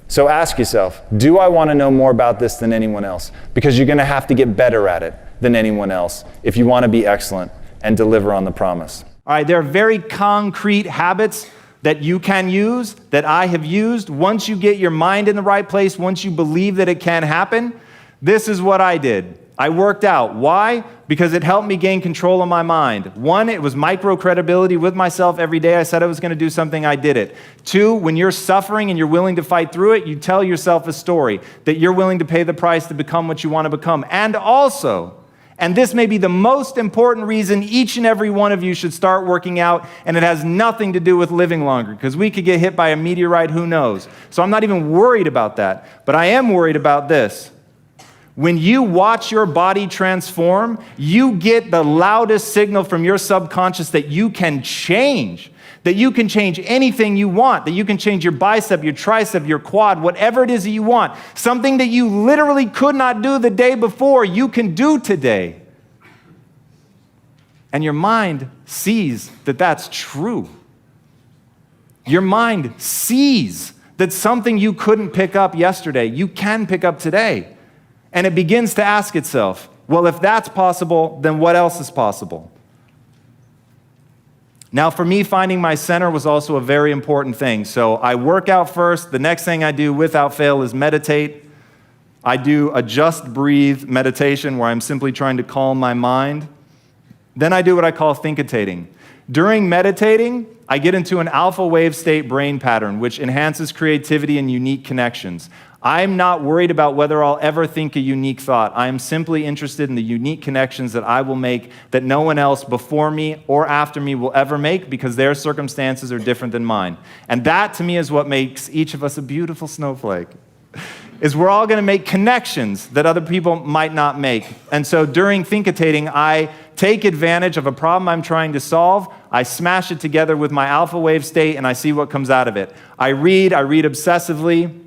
So ask yourself, do I want to know more about this than anyone else? Because you're going to have to get better at it than anyone else if you want to be excellent and deliver on the promise. All right, there are very concrete habits that you can use, that I have used, once you get your mind in the right place, once you believe that it can happen, this is what I did. I worked out. Why? Because it helped me gain control of my mind. 1, it was micro credibility with myself every day. I said I was going to do something, I did it. 2, when you're suffering and you're willing to fight through it, you tell yourself a story that you're willing to pay the price to become what you want to become. And also, and this may be the most important reason each and every one of you should start working out, and it has nothing to do with living longer, because we could get hit by a meteorite, who knows? So I'm not even worried about that, but I am worried about this. When you watch your body transform, you get the loudest signal from your subconscious that you can change, that you can change anything you want, that you can change your bicep, your tricep, your quad, whatever it is that you want. Something that you literally could not do the day before, you can do today. And your mind sees that that's true. Your mind sees that something you couldn't pick up yesterday, you can pick up today. And it begins to ask itself, well, if that's possible, then what else is possible? Now, for me, finding my center was also a very important thing. So I work out first. The next thing I do without fail is meditate. I do a just breathe meditation where I'm simply trying to calm my mind. Then I do what I call thinkitating. During meditating, I get into an alpha wave state brain pattern, which enhances creativity and unique connections. I'm not worried about whether I'll ever think a unique thought. I am simply interested in the unique connections that I will make that no one else before me or after me will ever make, because their circumstances are different than mine. And that, to me, is what makes each of us a beautiful snowflake, is we're all going to make connections that other people might not make. And so during thinkitating, I take advantage of a problem I'm trying to solve. I smash it together with my alpha wave state, and I see what comes out of it. I read obsessively,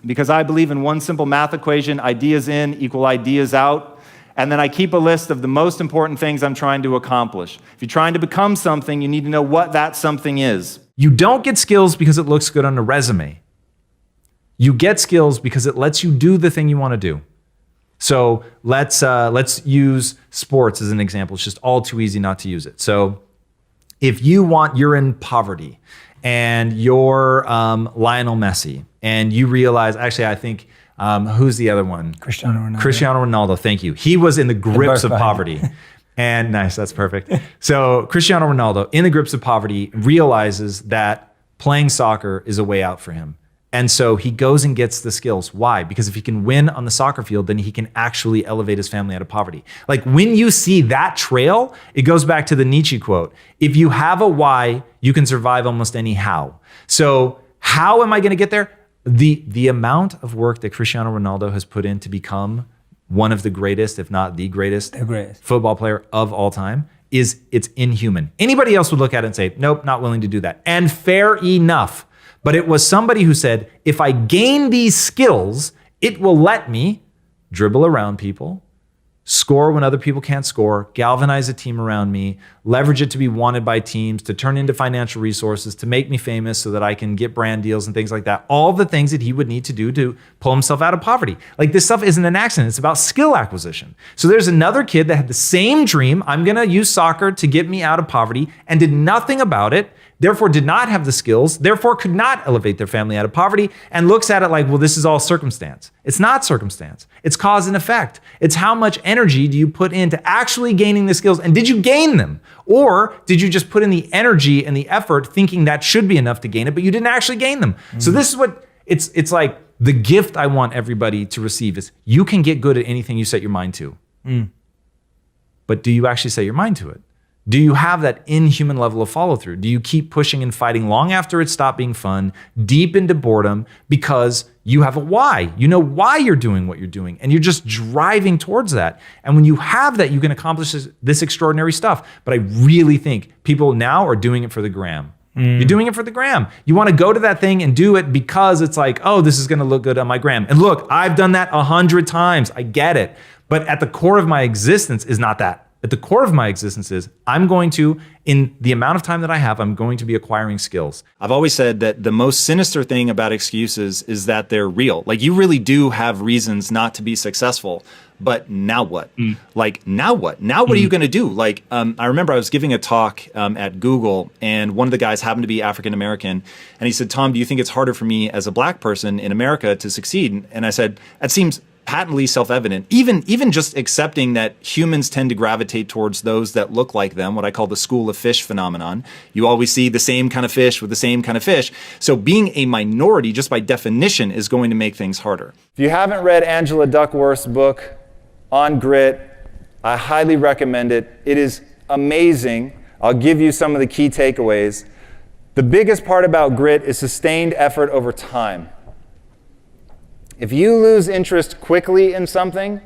because I believe in one simple math equation: ideas in equal ideas out. And then I keep a list of the most important things I'm trying to accomplish. If you're trying to become something, you need to know what that something is. You don't get skills because it looks good on a resume. You get skills because it lets you do the thing you want to do. So let's use sports as an example. It's just all too easy not to use it. So if you're in poverty and you're Lionel Messi, and you realize, actually, I think, who's the other one? Cristiano Ronaldo. Cristiano Ronaldo, thank you. He was in the grips of poverty. And nice, that's perfect. So Cristiano Ronaldo, in the grips of poverty, realizes that playing soccer is a way out for him. And so he goes and gets the skills. Why? Because if he can win on the soccer field, then he can actually elevate his family out of poverty. Like, when you see that trail, it goes back to the Nietzsche quote: if you have a why, you can survive almost any how. So how am I going to get there? The amount of work that Cristiano Ronaldo has put in to become one of the greatest, if not the greatest football player of all time, it's inhuman. Anybody else would look at it and say, nope, not willing to do that. And fair enough. But it was somebody who said, if I gain these skills, it will let me dribble around people, score when other people can't score, galvanize a team around me, leverage it to be wanted by teams, to turn into financial resources, to make me famous so that I can get brand deals and things like that. All the things that he would need to do to pull himself out of poverty. Like, this stuff isn't an accident. It's about skill acquisition. So there's another kid that had the same dream: I'm going to use soccer to get me out of poverty, and did nothing about it, therefore did not have the skills, therefore could not elevate their family out of poverty, and looks at it like, well, this is all circumstance. It's not circumstance. It's cause and effect. It's how much energy do you put into actually gaining the skills, and did you gain them? Or did you just put in the energy and the effort thinking that should be enough to gain it, but you didn't actually gain them? So this is what, it's like the gift I want everybody to receive is, you can get good at anything you set your mind to. But do you actually set your mind to it? Do you have that inhuman level of follow through? Do you keep pushing and fighting long after it stopped being fun, deep into boredom, because you have a why? You know why you're doing what you're doing, and you're just driving towards that. And when you have that, you can accomplish this extraordinary stuff. But I really think people now are doing it for the gram. You're doing it for the gram. You want to go to that thing and do it because it's like, oh, this is going to look good on my gram. And look, I've done that 100 times. I get it. But at the core of my existence is not that. At the core of my existence is I'm going to, in the amount of time that I have, I'm going to be acquiring skills. I've always said that the most sinister thing about excuses is that they're real. Like, you really do have reasons not to be successful, but now what? Like, now what? Now what are you going to do? Like, I remember I was giving a talk at Google, and one of the guys happened to be African American, and he said, "Tom, do you think it's harder for me as a black person in America to succeed?" And I said, "That seems patently self-evident. Even just accepting that humans tend to gravitate towards those that look like them, what I call the school of fish phenomenon. You always see the same kind of fish with the same kind of fish. So being a minority, just by definition, is going to make things harder." If you haven't read Angela Duckworth's book on grit, I highly recommend it. It is amazing. I'll give you some of the key takeaways. The biggest part about grit is sustained effort over time. If you lose interest quickly in something,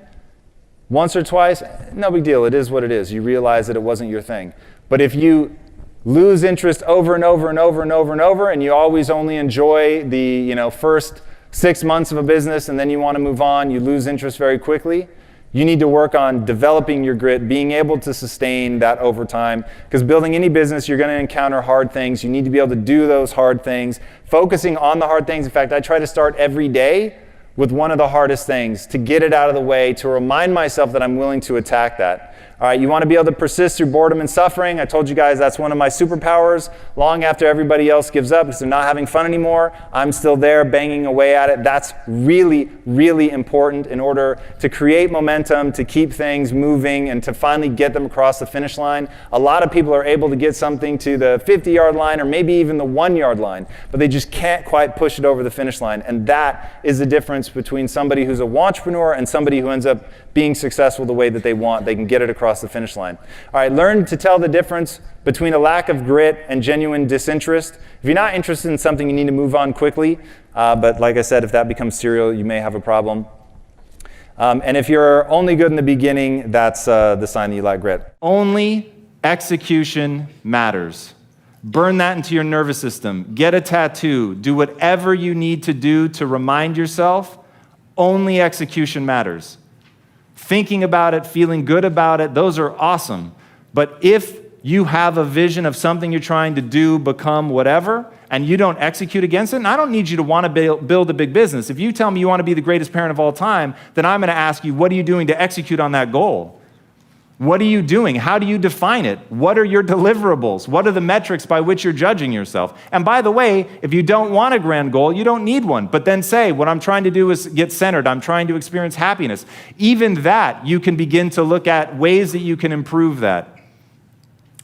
once or twice, no big deal. It is what it is. You realize that it wasn't your thing. But if you lose interest over and over and over and over and over, and you always only enjoy the first 6 months of a business, and then you want to move on, you lose interest very quickly, you need to work on developing your grit, being able to sustain that over time. Because building any business, you're going to encounter hard things. You need to be able to do those hard things, focusing on the hard things. In fact, I try to start every day with one of the hardest things, to get it out of the way, to remind myself that I'm willing to attack that. All right, you want to be able to persist through boredom and suffering. I told you guys that's one of my superpowers. Long after everybody else gives up because they're not having fun anymore, I'm still there banging away at it. That's really, really important in order to create momentum, to keep things moving, and to finally get them across the finish line. A lot of people are able to get something to the 50-yard line or maybe even the 1-yard line, but they just can't quite push it over the finish line. And that is the difference between somebody who's a wantrepreneur and somebody who ends up being successful the way that they want. They can get it across the finish line. All right, learn to tell the difference between a lack of grit and genuine disinterest. If you're not interested in something, you need to move on quickly. But like I said, if that becomes serial, you may have a problem. And if you're only good in the beginning, that's the sign that you lack grit. Only execution matters. Burn that into your nervous system. Get a tattoo. Do whatever you need to do to remind yourself, only execution matters. Thinking about it, feeling good about it, those are awesome. But if you have a vision of something you're trying to do, become whatever, and you don't execute against it, and I don't need you to want to build a big business. If you tell me you want to be the greatest parent of all time, then I'm going to ask you, what are you doing to execute on that goal? What are you doing? How do you define it? What are your deliverables? What are the metrics by which you're judging yourself? And by the way, if you don't want a grand goal, you don't need one. But then say, what I'm trying to do is get centered. I'm trying to experience happiness. Even that, you can begin to look at ways that you can improve that.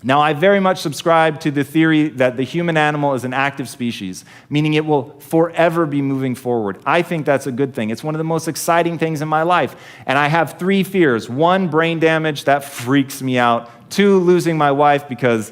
Now, I very much subscribe to the theory that the human animal is an active species, meaning it will forever be moving forward. I think that's a good thing. It's one of the most exciting things in my life. And I have 3 fears. 1, brain damage. That freaks me out. 2, losing my wife because,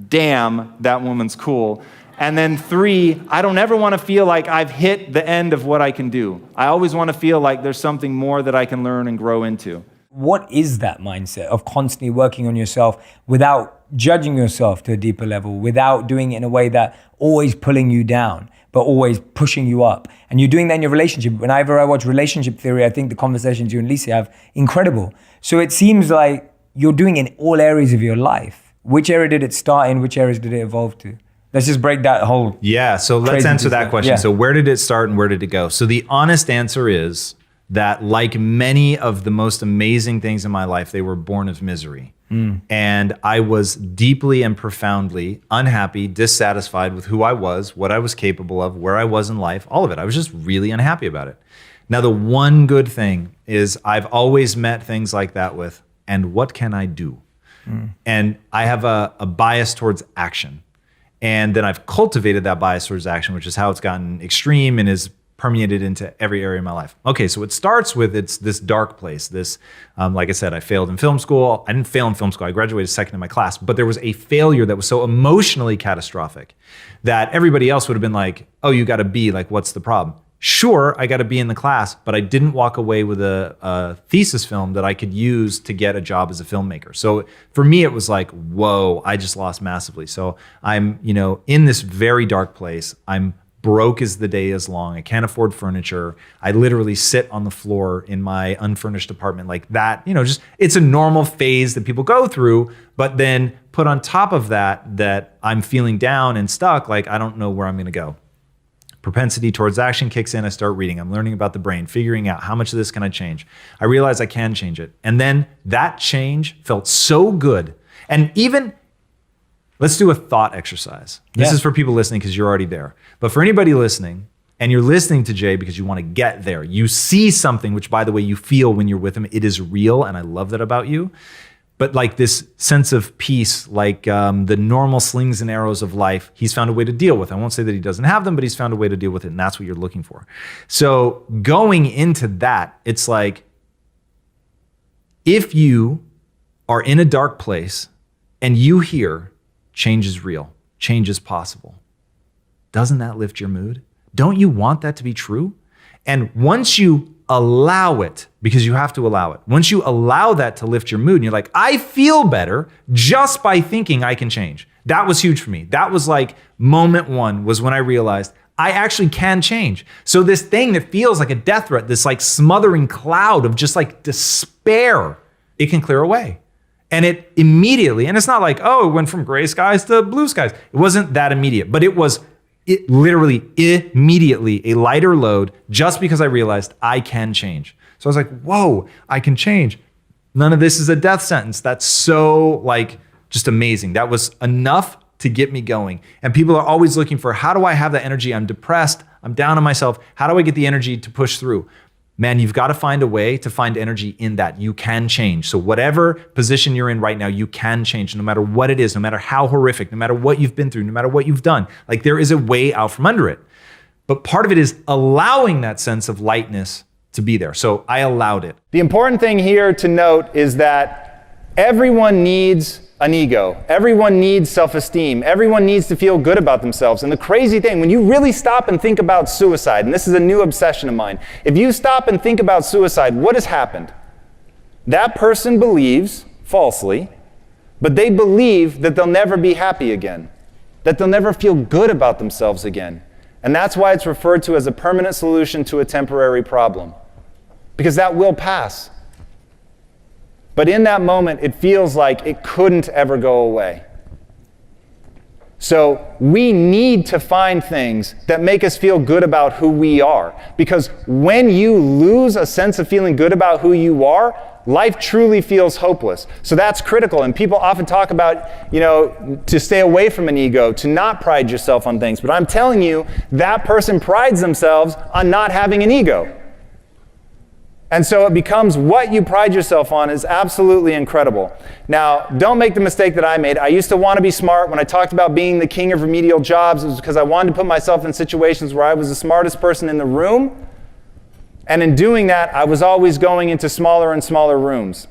damn, that woman's cool. And then 3, I don't ever want to feel like I've hit the end of what I can do. I always want to feel like there's something more that I can learn and grow into. What is that mindset of constantly working on yourself without judging yourself to a deeper level, without doing it in a way that always pulling you down, but always pushing you up? And you're doing that in your relationship. Whenever I watch relationship theory, I think the conversations you and Lisa have, incredible. So it seems like you're doing it in all areas of your life. Which area did it start in? Which areas did it evolve to? Let's just break that whole... Yeah, so let's answer that question. Yeah. So where did it start and where did it go? So the honest answer is that, like many of the most amazing things in my life, they were born of misery. And I was deeply and profoundly unhappy, dissatisfied with who I was, what I was capable of, where I was in life, all of it. I was just really unhappy about it. Now, the one good thing is I've always met things like that with, and what can I do? And I have a bias towards action. And then I've cultivated that bias towards action, which is how it's gotten extreme and is permeated into every area of my life. Okay, so it starts with it's this dark place. This, like I said, I failed in film school. I didn't fail in film school. I graduated second in my class, but there was a failure that was so emotionally catastrophic that everybody else would have been like, oh, you got a B, like what's the problem? Sure, I got a B in the class, but I didn't walk away with a thesis film that I could use to get a job as a filmmaker. So for me, it was like, whoa, I just lost massively. So I'm, in this very dark place. I'm broke as the day is long. I can't afford furniture. I literally sit on the floor in my unfurnished apartment like that. Just it's a normal phase that people go through, but then put on top of that I'm feeling down and stuck, like I don't know where I'm going to go. Propensity towards action kicks in. I start reading. I'm learning about the brain, figuring out how much of this can I change. I realize I can change it. And then that change felt so good. And even, let's do a thought exercise. This is for people listening because you're already there. But for anybody listening, and you're listening to Jay because you want to get there, you see something, which by the way, you feel when you're with him, it is real. And I love that about you. But like this sense of peace, like the normal slings and arrows of life, he's found a way to deal with. I won't say that he doesn't have them, but he's found a way to deal with it. And that's what you're looking for. So going into that, it's like, if you are in a dark place and you hear change is real, change is possible, doesn't that lift your mood? Don't you want that to be true? And once you allow it, because you have to allow it. Once you allow that to lift your mood and you're like, I feel better just by thinking I can change. That was huge for me. That was like moment one, was when I realized I actually can change. So this thing that feels like a death threat, this like smothering cloud of just like despair, it can clear away. And it immediately, and it's not like, oh, it went from gray skies to blue skies. It wasn't that immediate, but it literally immediately a lighter load just because I realized I can change. So I was like, whoa, I can change. None of this is a death sentence. That's so like just amazing. That was enough to get me going. And people are always looking for, how do I have that energy? I'm depressed. I'm down on myself. How do I get the energy to push through? Man, you've got to find a way to find energy in that. You can change. So whatever position you're in right now, you can change no matter what it is, no matter how horrific, no matter what you've been through, no matter what you've done. Like there is a way out from under it. But part of it is allowing that sense of lightness to be there. So I allowed it. The important thing here to note is that everyone needs an ego. Everyone needs self-esteem. Everyone needs to feel good about themselves. And the crazy thing, when you really stop and think about suicide, and this is a new obsession of mine, if you stop and think about suicide, what has happened? That person believes, falsely, but they believe that they'll never be happy again, that they'll never feel good about themselves again. And that's why it's referred to as a permanent solution to a temporary problem, because that will pass. But in that moment, it feels like it couldn't ever go away. So we need to find things that make us feel good about who we are. Because when you lose a sense of feeling good about who you are, life truly feels hopeless. So that's critical. And people often talk about, to stay away from an ego, to not pride yourself on things. But I'm telling you, that person prides themselves on not having an ego. And so it becomes what you pride yourself on is absolutely incredible. Now, don't make the mistake that I made. I used to want to be smart. When I talked about being the king of remedial jobs, it was because I wanted to put myself in situations where I was the smartest person in the room. And in doing that, I was always going into smaller and smaller rooms.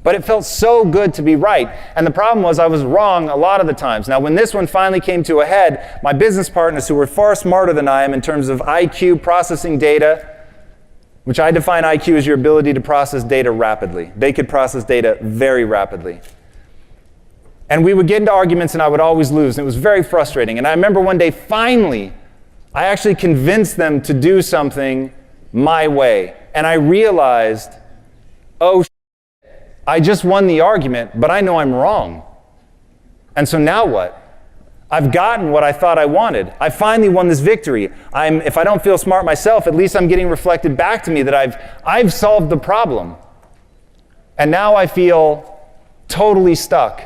But it felt so good to be right. And the problem was I was wrong a lot of the times. Now, when this one finally came to a head, my business partners, who were far smarter than I am in terms of IQ, processing data, which I define IQ as your ability to process data rapidly. They could process data very rapidly. And we would get into arguments and I would always lose, and it was very frustrating. And I remember one day, finally, I actually convinced them to do something my way. And I realized, oh, I just won the argument, but I know I'm wrong. And so now what? I've gotten what I thought I wanted. I finally won this victory. If I don't feel smart myself, at least I'm getting reflected back to me that I've solved the problem. And now I feel totally stuck.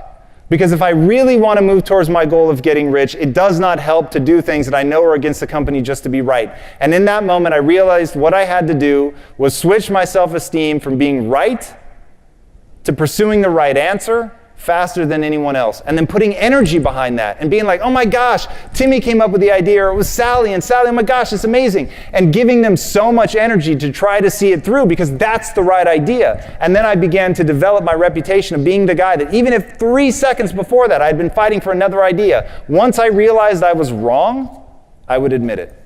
Because if I really want to move towards my goal of getting rich, it does not help to do things that I know are against the company just to be right. And in that moment, I realized what I had to do was switch my self-esteem from being right to pursuing the right answer faster than anyone else. And then putting energy behind that and being like, oh my gosh, Timmy came up with the idea, or it was Sally, and Sally, oh my gosh, it's amazing. And giving them so much energy to try to see it through because that's the right idea. And then I began to develop my reputation of being the guy that even if 3 seconds before that I'd been fighting for another idea, once I realized I was wrong, I would admit it.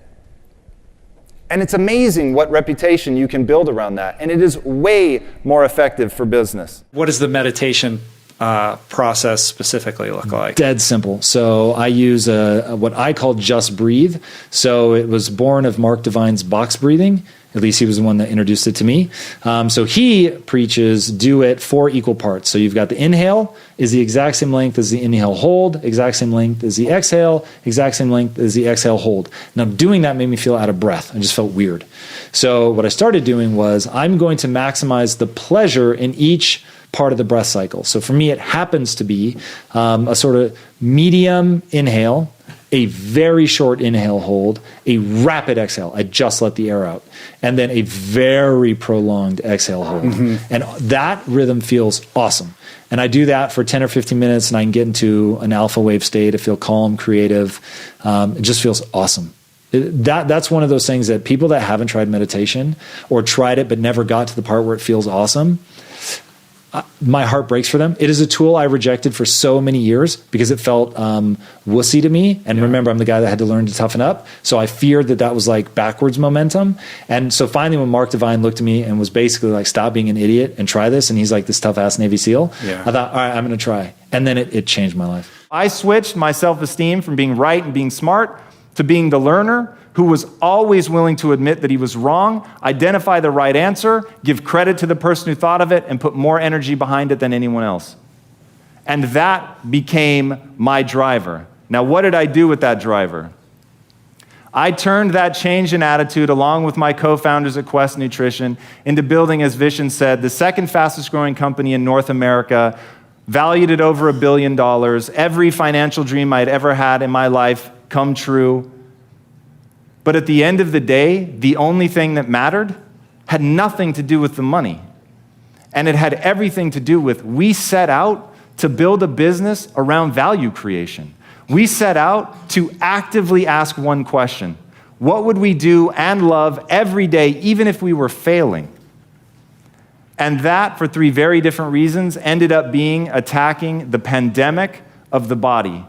And it's amazing what reputation you can build around that. And it is way more effective for business. What is the meditation process specifically look like? Dead simple. So I use what I call Just Breathe. So it was born of Mark Divine's box breathing. At least he was the one that introduced it to me. So he preaches, do it 4 equal parts. So you've got the inhale is the exact same length as the inhale hold, exact same length as the exhale, exact same length as the exhale hold. Now doing that made me feel out of breath. I just felt weird. So what I started doing was I'm going to maximize the pleasure in each part of the breath cycle. So for me, it happens to be a sort of medium inhale, a very short inhale hold, a rapid exhale. I just let the air out. And then a very prolonged exhale hold. And that rhythm feels awesome. And I do that for 10 or 15 minutes and I can get into an alpha wave state. I feel calm, creative. It just feels awesome. That's one of those things that people that haven't tried meditation or tried it but never got to the part where it feels awesome, my heart breaks for them. It is a tool I rejected for so many years because it felt wussy to me. And remember, I'm the guy that had to learn to toughen up. So I feared that was like backwards momentum. And so finally, when Mark Divine looked at me and was basically like, stop being an idiot and try this. And he's like this tough ass Navy SEAL. I thought, all right, I'm going to try. And then it changed my life. I switched my self-esteem from being right and being smart to being the learner who was always willing to admit that he was wrong, identify the right answer, give credit to the person who thought of it, and put more energy behind it than anyone else. And that became my driver. Now, what did I do with that driver? I turned that change in attitude, along with my co-founders at Quest Nutrition, into building, as Vishen said, the second fastest growing company in North America, valued at over $1 billion. Every financial dream I'd ever had in my life come true. But at the end of the day, the only thing that mattered had nothing to do with the money. And it had everything to do with, we set out to build a business around value creation. We set out to actively ask one question: what would we do and love every day, even if we were failing? And that, for 3 very different reasons, ended up being attacking the pandemic of the body,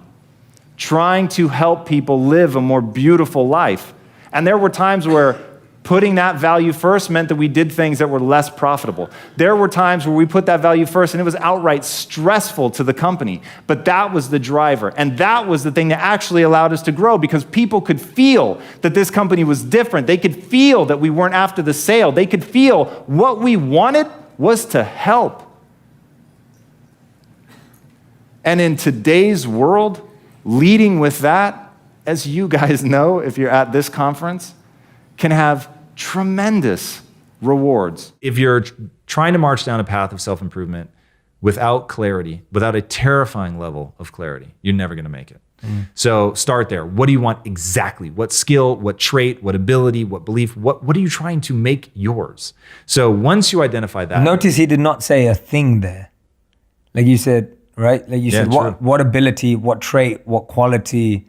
trying to help people live a more beautiful life. And there were times where putting that value first meant that we did things that were less profitable. There were times where we put that value first and it was outright stressful to the company. But that was the driver. And that was the thing that actually allowed us to grow, because people could feel that this company was different. They could feel that we weren't after the sale. They could feel what we wanted was to help. And in today's world, leading with that, as you guys know, if you're at this conference, can have tremendous rewards. If you're trying to march down a path of self-improvement without clarity, without a terrifying level of clarity, you're never going to make it. So start there. What do you want exactly? What skill, what trait, what ability, what belief, what are you trying to make yours? So once you identify that. Notice he did not say a thing there. Like you said, right? Like you said, what ability, what trait, what quality.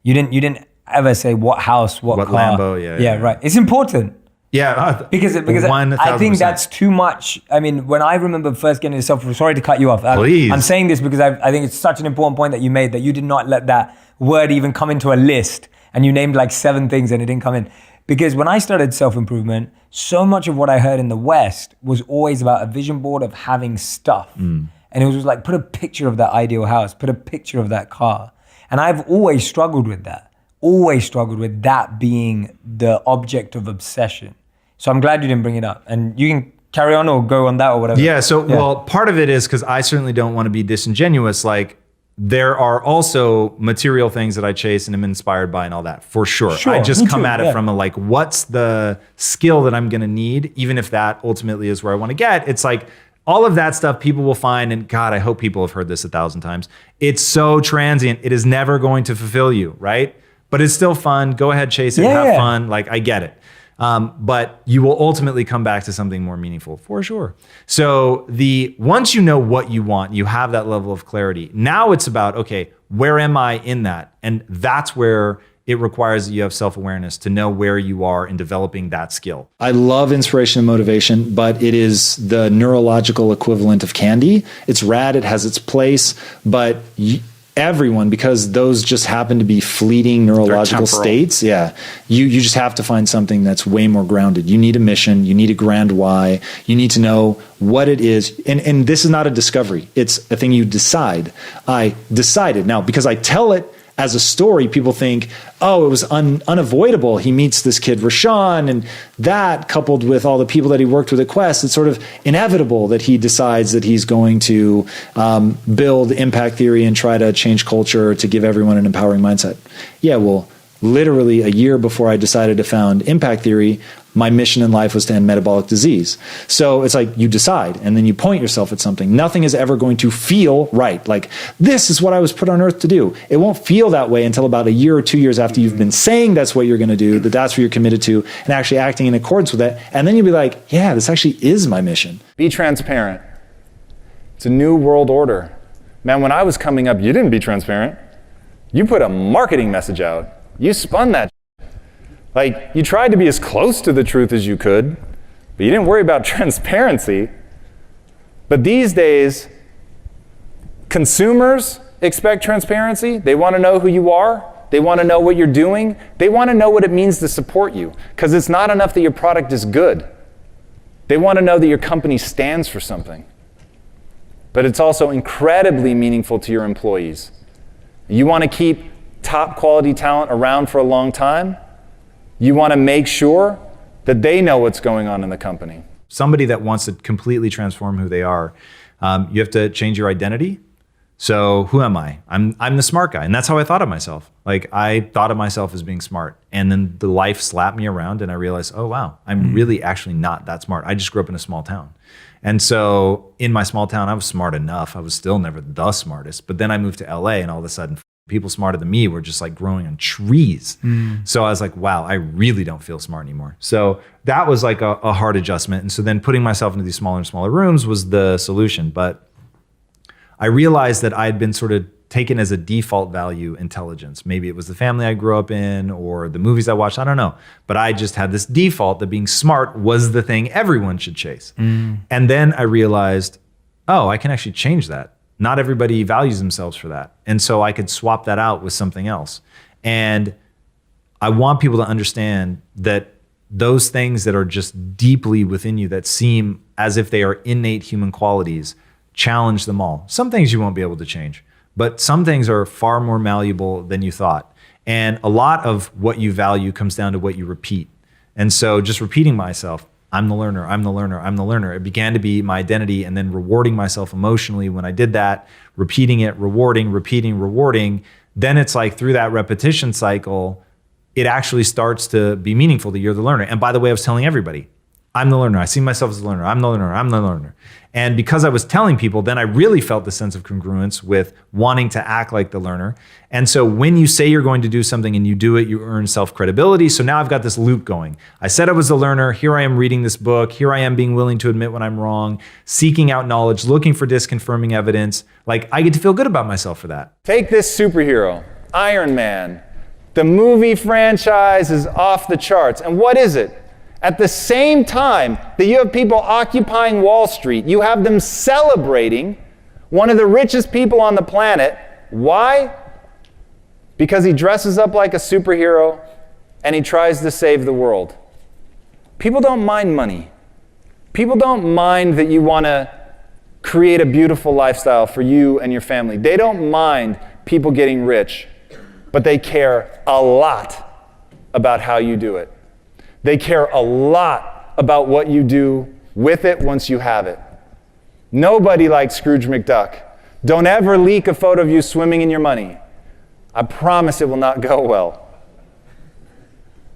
You didn't ever say what house, what car. Lambo, yeah, right. It's important. Yeah, because I think that's too much. I mean, when I remember first getting into self, sorry to cut you off. Please. I'm saying this because I think it's such an important point that you made, that you did not let that word even come into a list, and you named like 7 things and it didn't come in. Because when I started self-improvement, so much of what I heard in the West was always about a vision board of having stuff. And it was like, put a picture of that ideal house, put a picture of that car. And I've always struggled with that being the object of obsession. So I'm glad you didn't bring it up. And you can carry on or go on that or whatever. Yeah, well, part of it is because I certainly don't want to be disingenuous. Like, there are also material things that I chase and am inspired by and all that, for sure. I just come at it from a like, what's the skill that I'm going to need, even if that ultimately is where I want to get. It's like, all of that stuff people will find, and God, I hope people have heard this 1,000 times. It's so transient. It is never going to fulfill you, right? But it's still fun. Go ahead, chase it, have fun. Like, I get it. But you will ultimately come back to something more meaningful, for sure. So once you know what you want, you have that level of clarity. Now it's about, okay, where am I in that? And that's where it requires that you have self-awareness to know where you are in developing that skill. I love inspiration and motivation, but it is the neurological equivalent of candy. It's rad, it has its place, but everyone, because those just happen to be fleeting neurological states. Yeah. You just have to find something that's way more grounded. You need a mission. You need a grand why. You need to know what it is. And this is not a discovery. It's a thing you decide. I decided. Now, because I tell it as a story, people think, oh, it was unavoidable. He meets this kid, Rashawn, and that coupled with all the people that he worked with at Quest, it's sort of inevitable that he decides that he's going to build impact theory and try to change culture to give everyone an empowering mindset. Yeah, well, literally a year before I decided to found impact theory, my mission in life was to end metabolic disease. So it's like you decide and then you point yourself at something. Nothing is ever going to feel right. Like, this is what I was put on earth to do. It won't feel that way until about a year or 2 years after you've been saying that's what you're going to do, that that's what you're committed to, and actually acting in accordance with it. And then you'll be like, yeah, this actually is my mission. Be transparent. It's a new world order. Man, when I was coming up, you didn't be transparent. You put a marketing message out. You spun that. Like, you tried to be as close to the truth as you could, but you didn't worry about transparency. But these days, consumers expect transparency. They want to know who you are. They want to know what you're doing. They want to know what it means to support you, because it's not enough that your product is good. They want to know that your company stands for something. But it's also incredibly meaningful to your employees. You want to keep top quality talent around for a long time. You want to make sure that they know what's going on in the company. Somebody that wants to completely transform who they are, you have to change your identity. So who am I? I'm the smart guy. And that's how I thought of myself. Like, I thought of myself as being smart. And then the life slapped me around and I realized, oh, wow, I'm really actually not that smart. I just grew up in a small town. And so in my small town, I was smart enough. I was still never the smartest. But then I moved to LA and all of a sudden, people smarter than me were just like growing on trees. So I was like, wow, I really don't feel smart anymore. So that was like a hard adjustment. And so then putting myself into these smaller and smaller rooms was the solution. But I realized that I had been sort of taken as a default value intelligence. Maybe it was the family I grew up in or the movies I watched, I don't know. But I just had this default that being smart was the thing everyone should chase. And then I realized, oh, I can actually change that. Not everybody values themselves for that. And so I could swap that out with something else. And I want people to understand that those things that are just deeply within you that seem as if they are innate human qualities, challenge them all. Some things you won't be able to change, but some things are far more malleable than you thought. And a lot of what you value comes down to what you repeat. And so just repeating myself, I'm the learner, I'm the learner, I'm the learner. It began to be my identity, and then rewarding myself emotionally when I did that, repeating it, rewarding, repeating, rewarding. Then it's like through that repetition cycle, it actually starts to be meaningful that you're the learner. And by the way, I was telling everybody, I'm the learner. I see myself as the learner. I'm the learner. I'm the learner. And because I was telling people, then I really felt the sense of congruence with wanting to act like the learner. And so when you say you're going to do something and you do it, you earn self-credibility. So now I've got this loop going. I said I was the learner. Here I am reading this book. Here I am being willing to admit when I'm wrong, seeking out knowledge, looking for disconfirming evidence. Like, I get to feel good about myself for that. Take this superhero, Iron Man. The movie franchise is off the charts. And what is it? At the same time that you have people occupying Wall Street, you have them celebrating one of the richest people on the planet. Why? Because he dresses up like a superhero and he tries to save the world. People don't mind money. People don't mind that you want to create a beautiful lifestyle for you and your family. They don't mind people getting rich, but they care a lot about how you do it. They care a lot about what you do with it once you have it. Nobody likes Scrooge McDuck. Don't ever leak a photo of you swimming in your money. I promise it will not go well.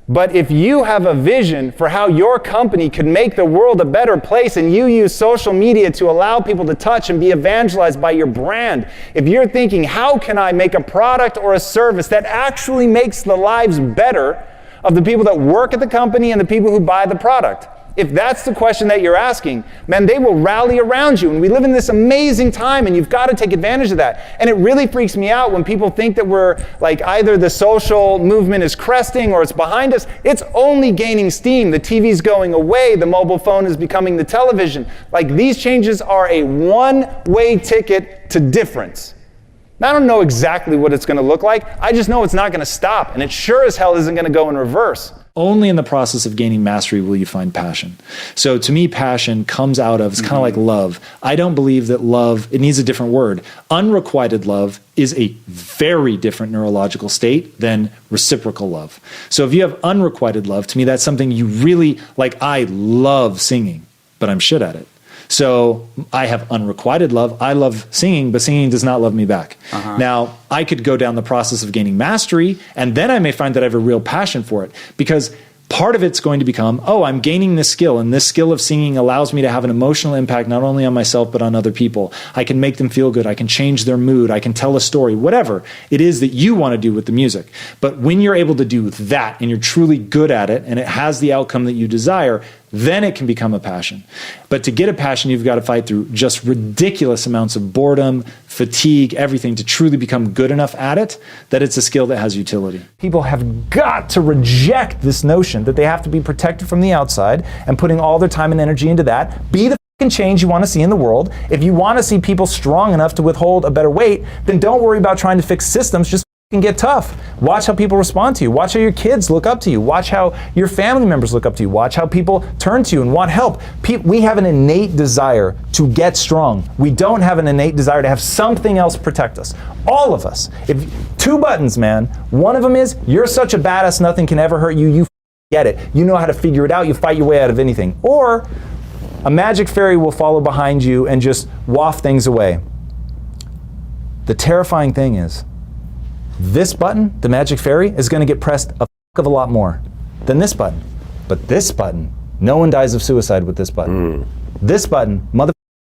But if you have a vision for how your company can make the world a better place, and you use social media to allow people to touch and be evangelized by your brand, if you're thinking, how can I make a product or a service that actually makes the lives better of the people that work at the company and the people who buy the product? If that's the question that you're asking, man, they will rally around you. And we live in this amazing time, and you've got to take advantage of that. And it really freaks me out when people think that we're like either the social movement is cresting or it's behind us. It's only gaining steam. The TV's going away. The mobile phone is becoming the television. Like, these changes are a one-way ticket to difference. I don't know exactly what it's going to look like. I just know it's not going to stop, and it sure as hell isn't going to go in reverse. Only in the process of gaining mastery will you find passion. So to me, passion comes out of, it's kind of like love. I don't believe that love, it needs a different word. Unrequited love is a very different neurological state than reciprocal love. So if you have unrequited love, to me, that's something you really, like, I love singing, but I'm shit at it. So I have unrequited love. I love singing, but singing does not love me back. Now, I could go down the process of gaining mastery, and then I may find that I have a real passion for it, because part of it's going to become, oh, I'm gaining this skill, and this skill of singing allows me to have an emotional impact not only on myself, but on other people. I can make them feel good. I can change their mood. I can tell a story, whatever it is that you want to do with the music. But when you're able to do that, and you're truly good at it, and it has the outcome that you desire, then it can become a passion. But to get a passion, you've got to fight through just ridiculous amounts of boredom, fatigue, everything to truly become good enough at it that it's a skill that has utility. People have got to reject this notion that they have to be protected from the outside and putting all their time and energy into that. Be the fucking change you want to see in the world. If you want to see people strong enough to withhold a better weight, then don't worry about trying to fix systems. Just get tough. Watch how people respond to you. Watch how your kids look up to you. Watch how your family members look up to you. Watch how people turn to you and want help. We have an innate desire to get strong. We don't have an innate desire to have something else protect us. All of us. If two buttons, man. One of them is you're such a badass, nothing can ever hurt you. You get it. You know how to figure it out. You fight your way out of anything. Or a magic fairy will follow behind you and just waft things away. The terrifying thing is, this button, the magic fairy, is going to get pressed a of a lot more than this button. But this button, no one dies of suicide with this button. This button,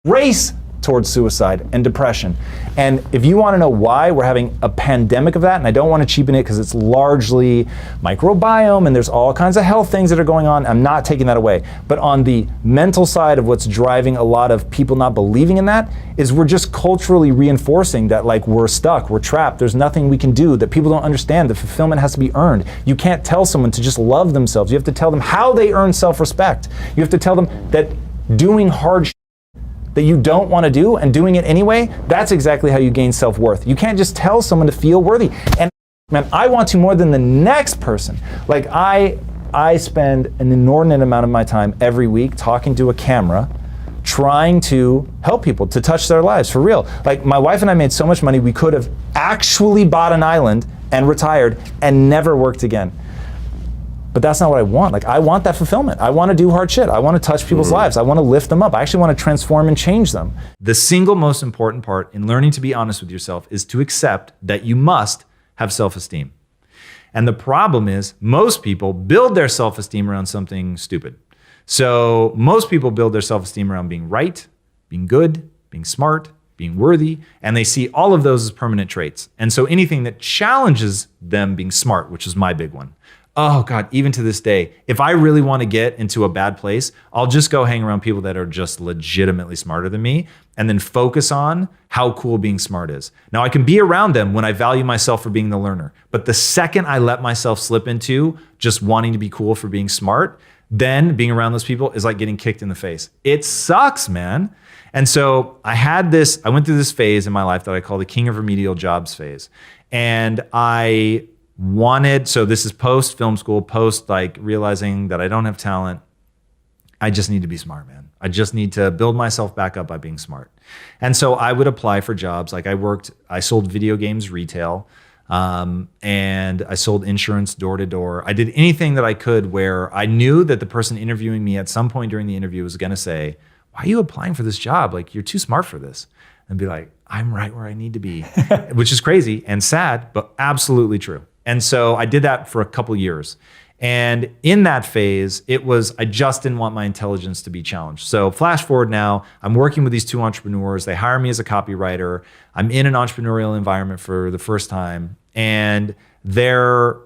race towards suicide and depression. And if you want to know why we're having a pandemic of that, and I don't want to cheapen it because it's largely microbiome and there's all kinds of health things that are going on, I'm not taking that away. But on the mental side of what's driving a lot of people not believing in that is we're just culturally reinforcing that, like, we're stuck, we're trapped, there's nothing we can do, that people don't understand that fulfillment has to be earned. You can't tell someone to just love themselves. You have to tell them how they earn self-respect. You have to tell them that doing hard that you don't want to do and doing it anyway, that's exactly how you gain self-worth. You can't just tell someone to feel worthy. And man, I want to more than the next person. Like, I spend an inordinate amount of my time every week talking to a camera, trying to help people, to touch their lives for real. Like, my wife and I made so much money, we could have actually bought an island and retired and never worked again. But that's not what I want. Like, I want that fulfillment. I want to do hard shit. I want to touch people's lives. I want to lift them up. I actually want to transform and change them. The single most important part in learning to be honest with yourself is to accept that you must have self-esteem. And the problem is most people build their self-esteem around something stupid. So most people build their self-esteem around being right, being good, being smart, being worthy, and they see all of those as permanent traits. And so anything that challenges them being smart, which is my big one, oh God, even to this day, if I really want to get into a bad place, I'll just go hang around people that are just legitimately smarter than me and then focus on how cool being smart is. Now, I can be around them when I value myself for being the learner, but the second I let myself slip into just wanting to be cool for being smart, then being around those people is like getting kicked in the face. It sucks, man. And so I went through this phase in my life that I call the king of remedial jobs phase. And so this is post film school, post like realizing that I don't have talent. I just need to be smart, man. I just need to build myself back up by being smart. And so I would apply for jobs. Like I sold video games retail, and I sold insurance door to door. I did anything that I could where I knew that the person interviewing me at some point during the interview was going to say, "Why are you applying for this job? Like, you're too smart for this." And be like, "I'm right where I need to be," which is crazy and sad, but absolutely true. And so I did that for a couple years. And in that phase, I just didn't want my intelligence to be challenged. So flash forward now, I'm working with these two entrepreneurs. They hire me as a copywriter. I'm in an entrepreneurial environment for the first time. And they're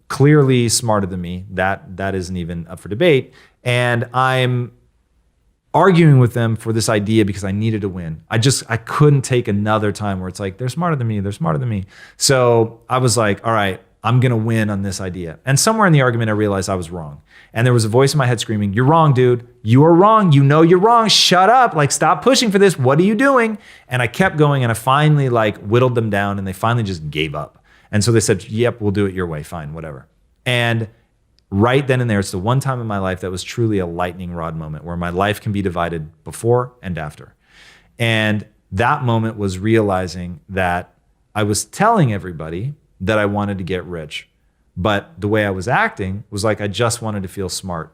clearly smarter than me. That isn't even up for debate. And I'm arguing with them for this idea because I needed to win. I couldn't take another time where it's like, they're smarter than me, they're smarter than me. So I was like, all right, I'm going to win on this idea. And somewhere in the argument, I realized I was wrong. And there was a voice in my head screaming, you're wrong, dude. You are wrong. You know you're wrong. Shut up. Like, stop pushing for this. What are you doing? And I kept going, and I finally like whittled them down, and they finally just gave up. And so they said, yep, we'll do it your way. Fine, whatever. And right then and there, it's the one time in my life that was truly a lightning rod moment where my life can be divided before and after. And that moment was realizing that I was telling everybody that I wanted to get rich, but the way I was acting was like I just wanted to feel smart.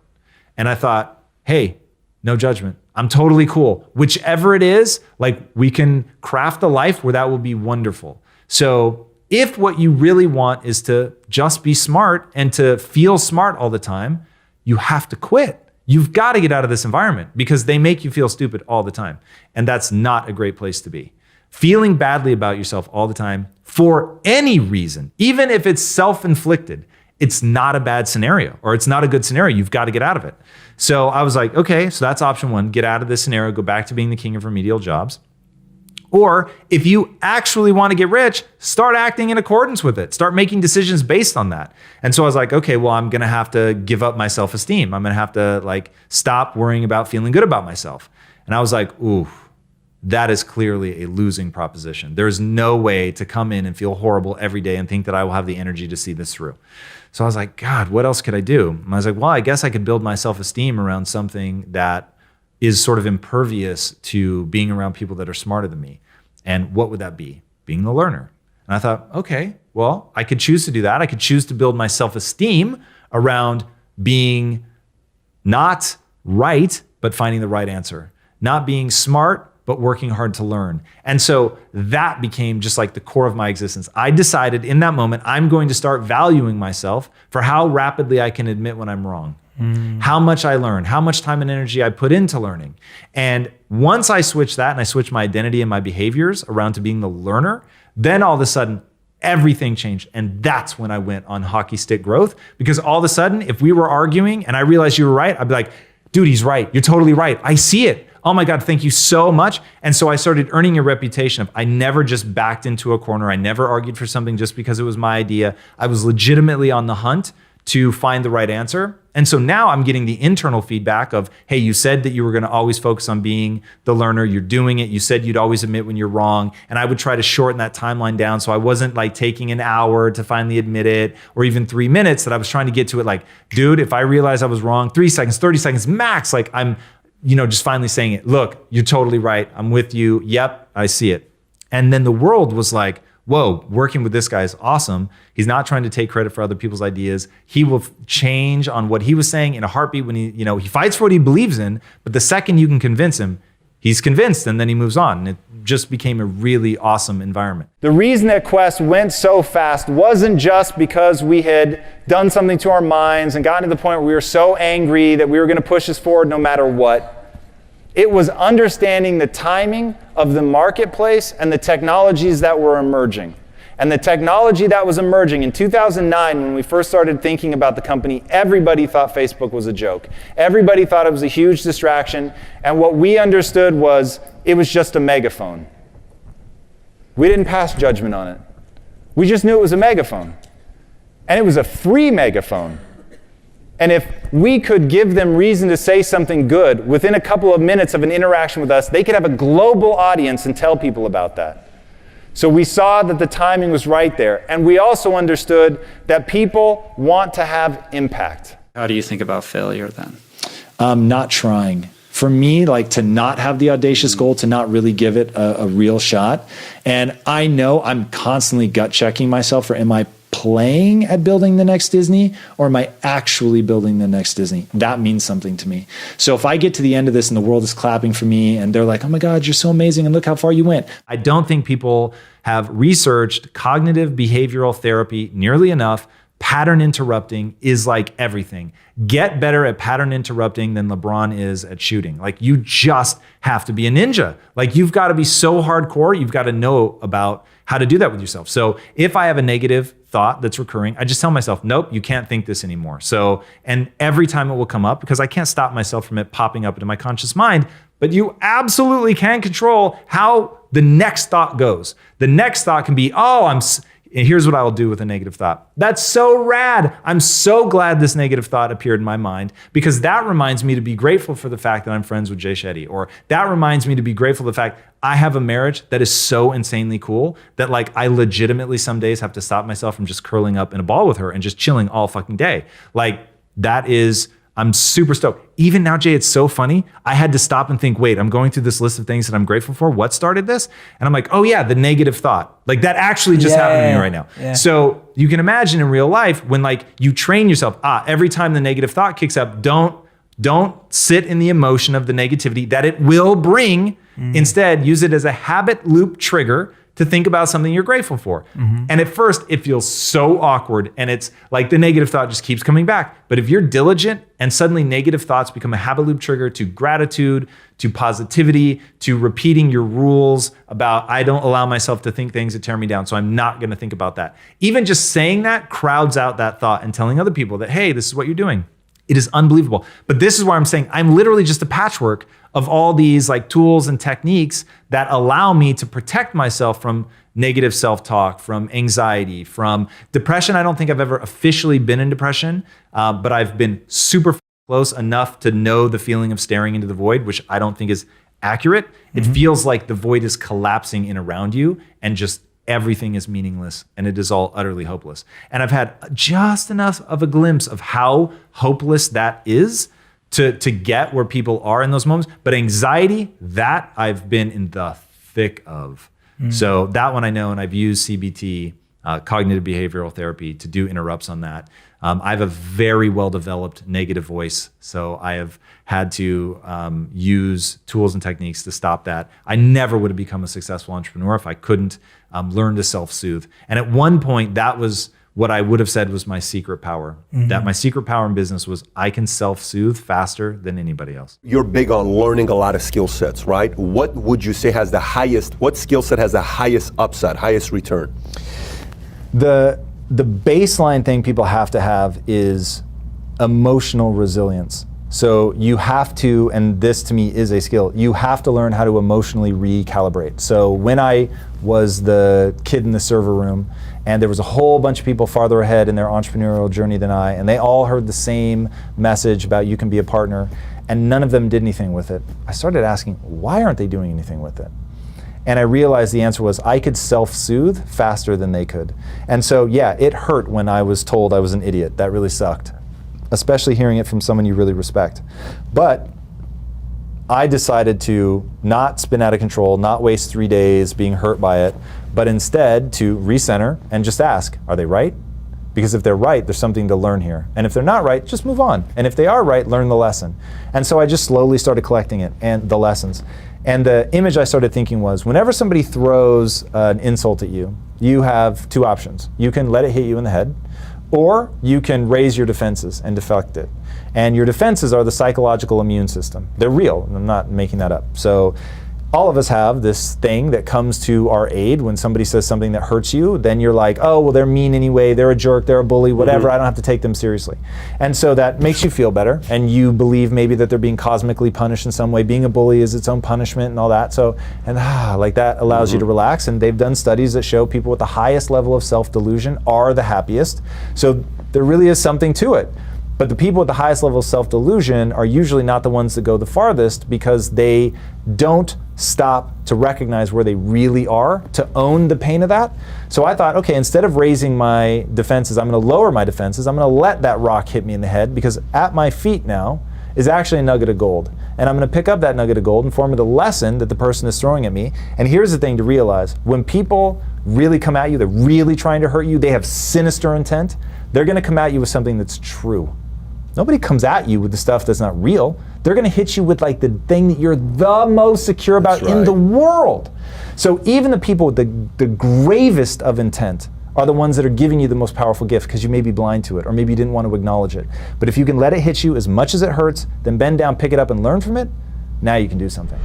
And I thought, hey, no judgment. I'm totally cool. Whichever it is, like, we can craft a life where that will be wonderful. So if what you really want is to just be smart and to feel smart all the time, you have to quit. You've got to get out of this environment because they make you feel stupid all the time. And that's not a great place to be. Feeling badly about yourself all the time for any reason, even if it's self-inflicted, it's not a bad scenario, or it's not a good scenario. You've got to get out of it. So I was like, okay, so that's option one, get out of this scenario, go back to being the king of remedial jobs. Or if you actually want to get rich, start acting in accordance with it. Start making decisions based on that. And so I was like, okay, well, I'm going to have to give up my self-esteem. I'm going to have to like stop worrying about feeling good about myself. And I was like, ooh, that is clearly a losing proposition. There's no way to come in and feel horrible every day and think that I will have the energy to see this through. So I was like, God, what else could I do? And I was like, well, I guess I could build my self-esteem around something that is sort of impervious to being around people that are smarter than me. And what would that be? Being the learner. And I thought, okay, well, I could choose to do that. I could choose to build my self-esteem around being not right, but finding the right answer. Not being smart, but working hard to learn. And so that became just like the core of my existence. I decided in that moment, I'm going to start valuing myself for how rapidly I can admit when I'm wrong. How much I learn, how much time and energy I put into learning. And once I switched that and I switched my identity and my behaviors around to being the learner, then all of a sudden, everything changed. And that's when I went on hockey stick growth, because all of a sudden, if we were arguing and I realized you were right, I'd be like, dude, he's right. You're totally right. I see it. Oh my God, thank you so much. And so I started earning a reputation of I never just backed into a corner. I never argued for something just because it was my idea. I was legitimately on the hunt to find the right answer. And so now I'm getting the internal feedback of, hey, you said that you were going to always focus on being the learner. You're doing it. You said you'd always admit when you're wrong. And I would try to shorten that timeline down. So I wasn't like taking an hour to finally admit it, or even 3 minutes, that I was trying to get to it like, dude, if I realize I was wrong, 3 seconds, 30 seconds max, like I'm, just finally saying it. Look, you're totally right. I'm with you. Yep, I see it. And then the world was like, whoa, working with this guy is awesome. He's not trying to take credit for other people's ideas. He will change on what he was saying in a heartbeat when he fights for what he believes in, but the second you can convince him, he's convinced, and then he moves on. And it just became a really awesome environment. The reason that Quest went so fast wasn't just because we had done something to our minds and gotten to the point where we were so angry that we were going to push this forward no matter what. It was understanding the timing of the marketplace and the technologies that were emerging. And the technology that was emerging in 2009, when we first started thinking about the company, everybody thought Facebook was a joke. Everybody thought it was a huge distraction. And what we understood was it was just a megaphone. We didn't pass judgment on it. We just knew it was a megaphone. And it was a free megaphone. And if we could give them reason to say something good within a couple of minutes of an interaction with us, they could have a global audience and tell people about that. So we saw that the timing was right there. And we also understood that people want to have impact. How do you think about failure then? Not trying. For me, like to not have the audacious goal, to not really give it a real shot. And I know I'm constantly gut checking myself for, am I playing at building the next Disney, or am I actually building the next Disney? That means something to me. So if I get to the end of this and the world is clapping for me and they're like, oh my God, you're so amazing and look how far you went. I don't think people have researched cognitive behavioral therapy nearly enough. Pattern interrupting is like everything. Get better at pattern interrupting than LeBron is at shooting. Like, you just have to be a ninja. Like, you've got to be so hardcore. You've got to know about how to do that with yourself. So if I have a negative thought that's recurring, I just tell myself, nope, you can't think this anymore. So, and every time it will come up, because I can't stop myself from it popping up into my conscious mind, but you absolutely can control how the next thought goes. The next thought can be, oh, And here's what I'll do with a negative thought. That's so rad. I'm so glad this negative thought appeared in my mind, because that reminds me to be grateful for the fact that I'm friends with Jay Shetty, or that reminds me to be grateful for the fact I have a marriage that is so insanely cool that like I legitimately some days have to stop myself from just curling up in a ball with her and just chilling all fucking day. Like that is, I'm super stoked. Even now, Jay, it's so funny. I had to stop and think, wait, I'm going through this list of things that I'm grateful for. What started this? And I'm like, oh yeah, the negative thought. Like that actually just happened to me right now. Yeah. So you can imagine in real life when like you train yourself, every time the negative thought kicks up, don't sit in the emotion of the negativity that it will bring. Instead, use it as a habit loop trigger to think about something you're grateful for. And at first, it feels so awkward and it's like the negative thought just keeps coming back. But if you're diligent and suddenly negative thoughts become a habit loop trigger to gratitude, to positivity, to repeating your rules about I don't allow myself to think things that tear me down, so I'm not gonna think about that. Even just saying that crowds out that thought and telling other people that, hey, this is what you're doing. It is unbelievable. But this is where I'm saying I'm literally just a patchwork of all these like tools and techniques that allow me to protect myself from negative self-talk, from anxiety, from depression. I don't think I've ever officially been in depression, but I've been super close enough to know the feeling of staring into the void, which I don't think is accurate. It feels like the void is collapsing in around you and just everything is meaningless and it is all utterly hopeless. And I've had just enough of a glimpse of how hopeless that is to get where people are in those moments. But anxiety, that I've been in the thick of. So that one I know, and I've used CBT, cognitive behavioral therapy, to do interrupts on that. I have a very well-developed negative voice, so I have had to use tools and techniques to stop that. I never would have become a successful entrepreneur if I couldn't learn to self-soothe. And at one point, that was what I would have said was my secret power. That my secret power in business was I can self-soothe faster than anybody else. You're big on learning a lot of skill sets, right? What would you say has the highest, what skill set has the highest upside, highest return? The baseline thing people have to have is emotional resilience. So you have to, and this to me is a skill, you have to learn how to emotionally recalibrate. So when I was the kid in the server room and there was a whole bunch of people farther ahead in their entrepreneurial journey than I, and they all heard the same message about you can be a partner, and none of them did anything with it, I started asking, why aren't they doing anything with it? And I realized the answer was I could self-soothe faster than they could. And so, yeah, it hurt when I was told I was an idiot. That really sucked, especially hearing it from someone you really respect. But I decided to not spin out of control, not waste 3 days being hurt by it, but instead to recenter and just ask, are they right? Because if they're right, there's something to learn here. And if they're not right, just move on. And if they are right, learn the lesson. And so I just slowly started collecting it and the lessons. And the image I started thinking was, whenever somebody throws an insult at you, you have two options. You can let it hit you in the head, or you can raise your defenses and deflect it. And your defenses are the psychological immune system. They're real, I'm not making that up. So all of us have this thing that comes to our aid when somebody says something that hurts you. Then you're like, oh, well, they're mean anyway, they're a jerk, they're a bully, whatever, I don't have to take them seriously. And so that makes you feel better, and you believe maybe that they're being cosmically punished in some way. Being a bully is its own punishment and all that. So, and like that allows you to relax. And they've done studies that show people with the highest level of self-delusion are the happiest. So there really is something to it. But the people with the highest level of self-delusion are usually not the ones that go the farthest, because they don't stop to recognize where they really are, to own the pain of that. So I thought, okay, instead of raising my defenses, I'm going to lower my defenses. I'm going to let that rock hit me in the head, because at my feet now is actually a nugget of gold. And I'm going to pick up that nugget of gold and form it a lesson that the person is throwing at me. And here's the thing to realize. When people really come at you, they're really trying to hurt you, they have sinister intent, they're going to come at you with something that's true. Nobody comes at you with the stuff that's not real. They're going to hit you with like the thing that you're the most secure about in the world. So even the people with the gravest of intent are the ones that are giving you the most powerful gift, because you may be blind to it, or maybe you didn't want to acknowledge it. But if you can let it hit you as much as it hurts, then bend down, pick it up, and learn from it, now you can do something.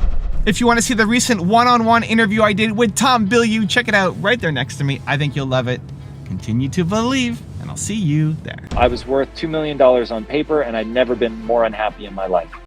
If you want to see the recent one-on-one interview I did with Tom Bilyeu, check it out right there next to me. I think you'll love it. Continue to believe, and I'll see you there. I was worth $2 million on paper, and I'd never been more unhappy in my life.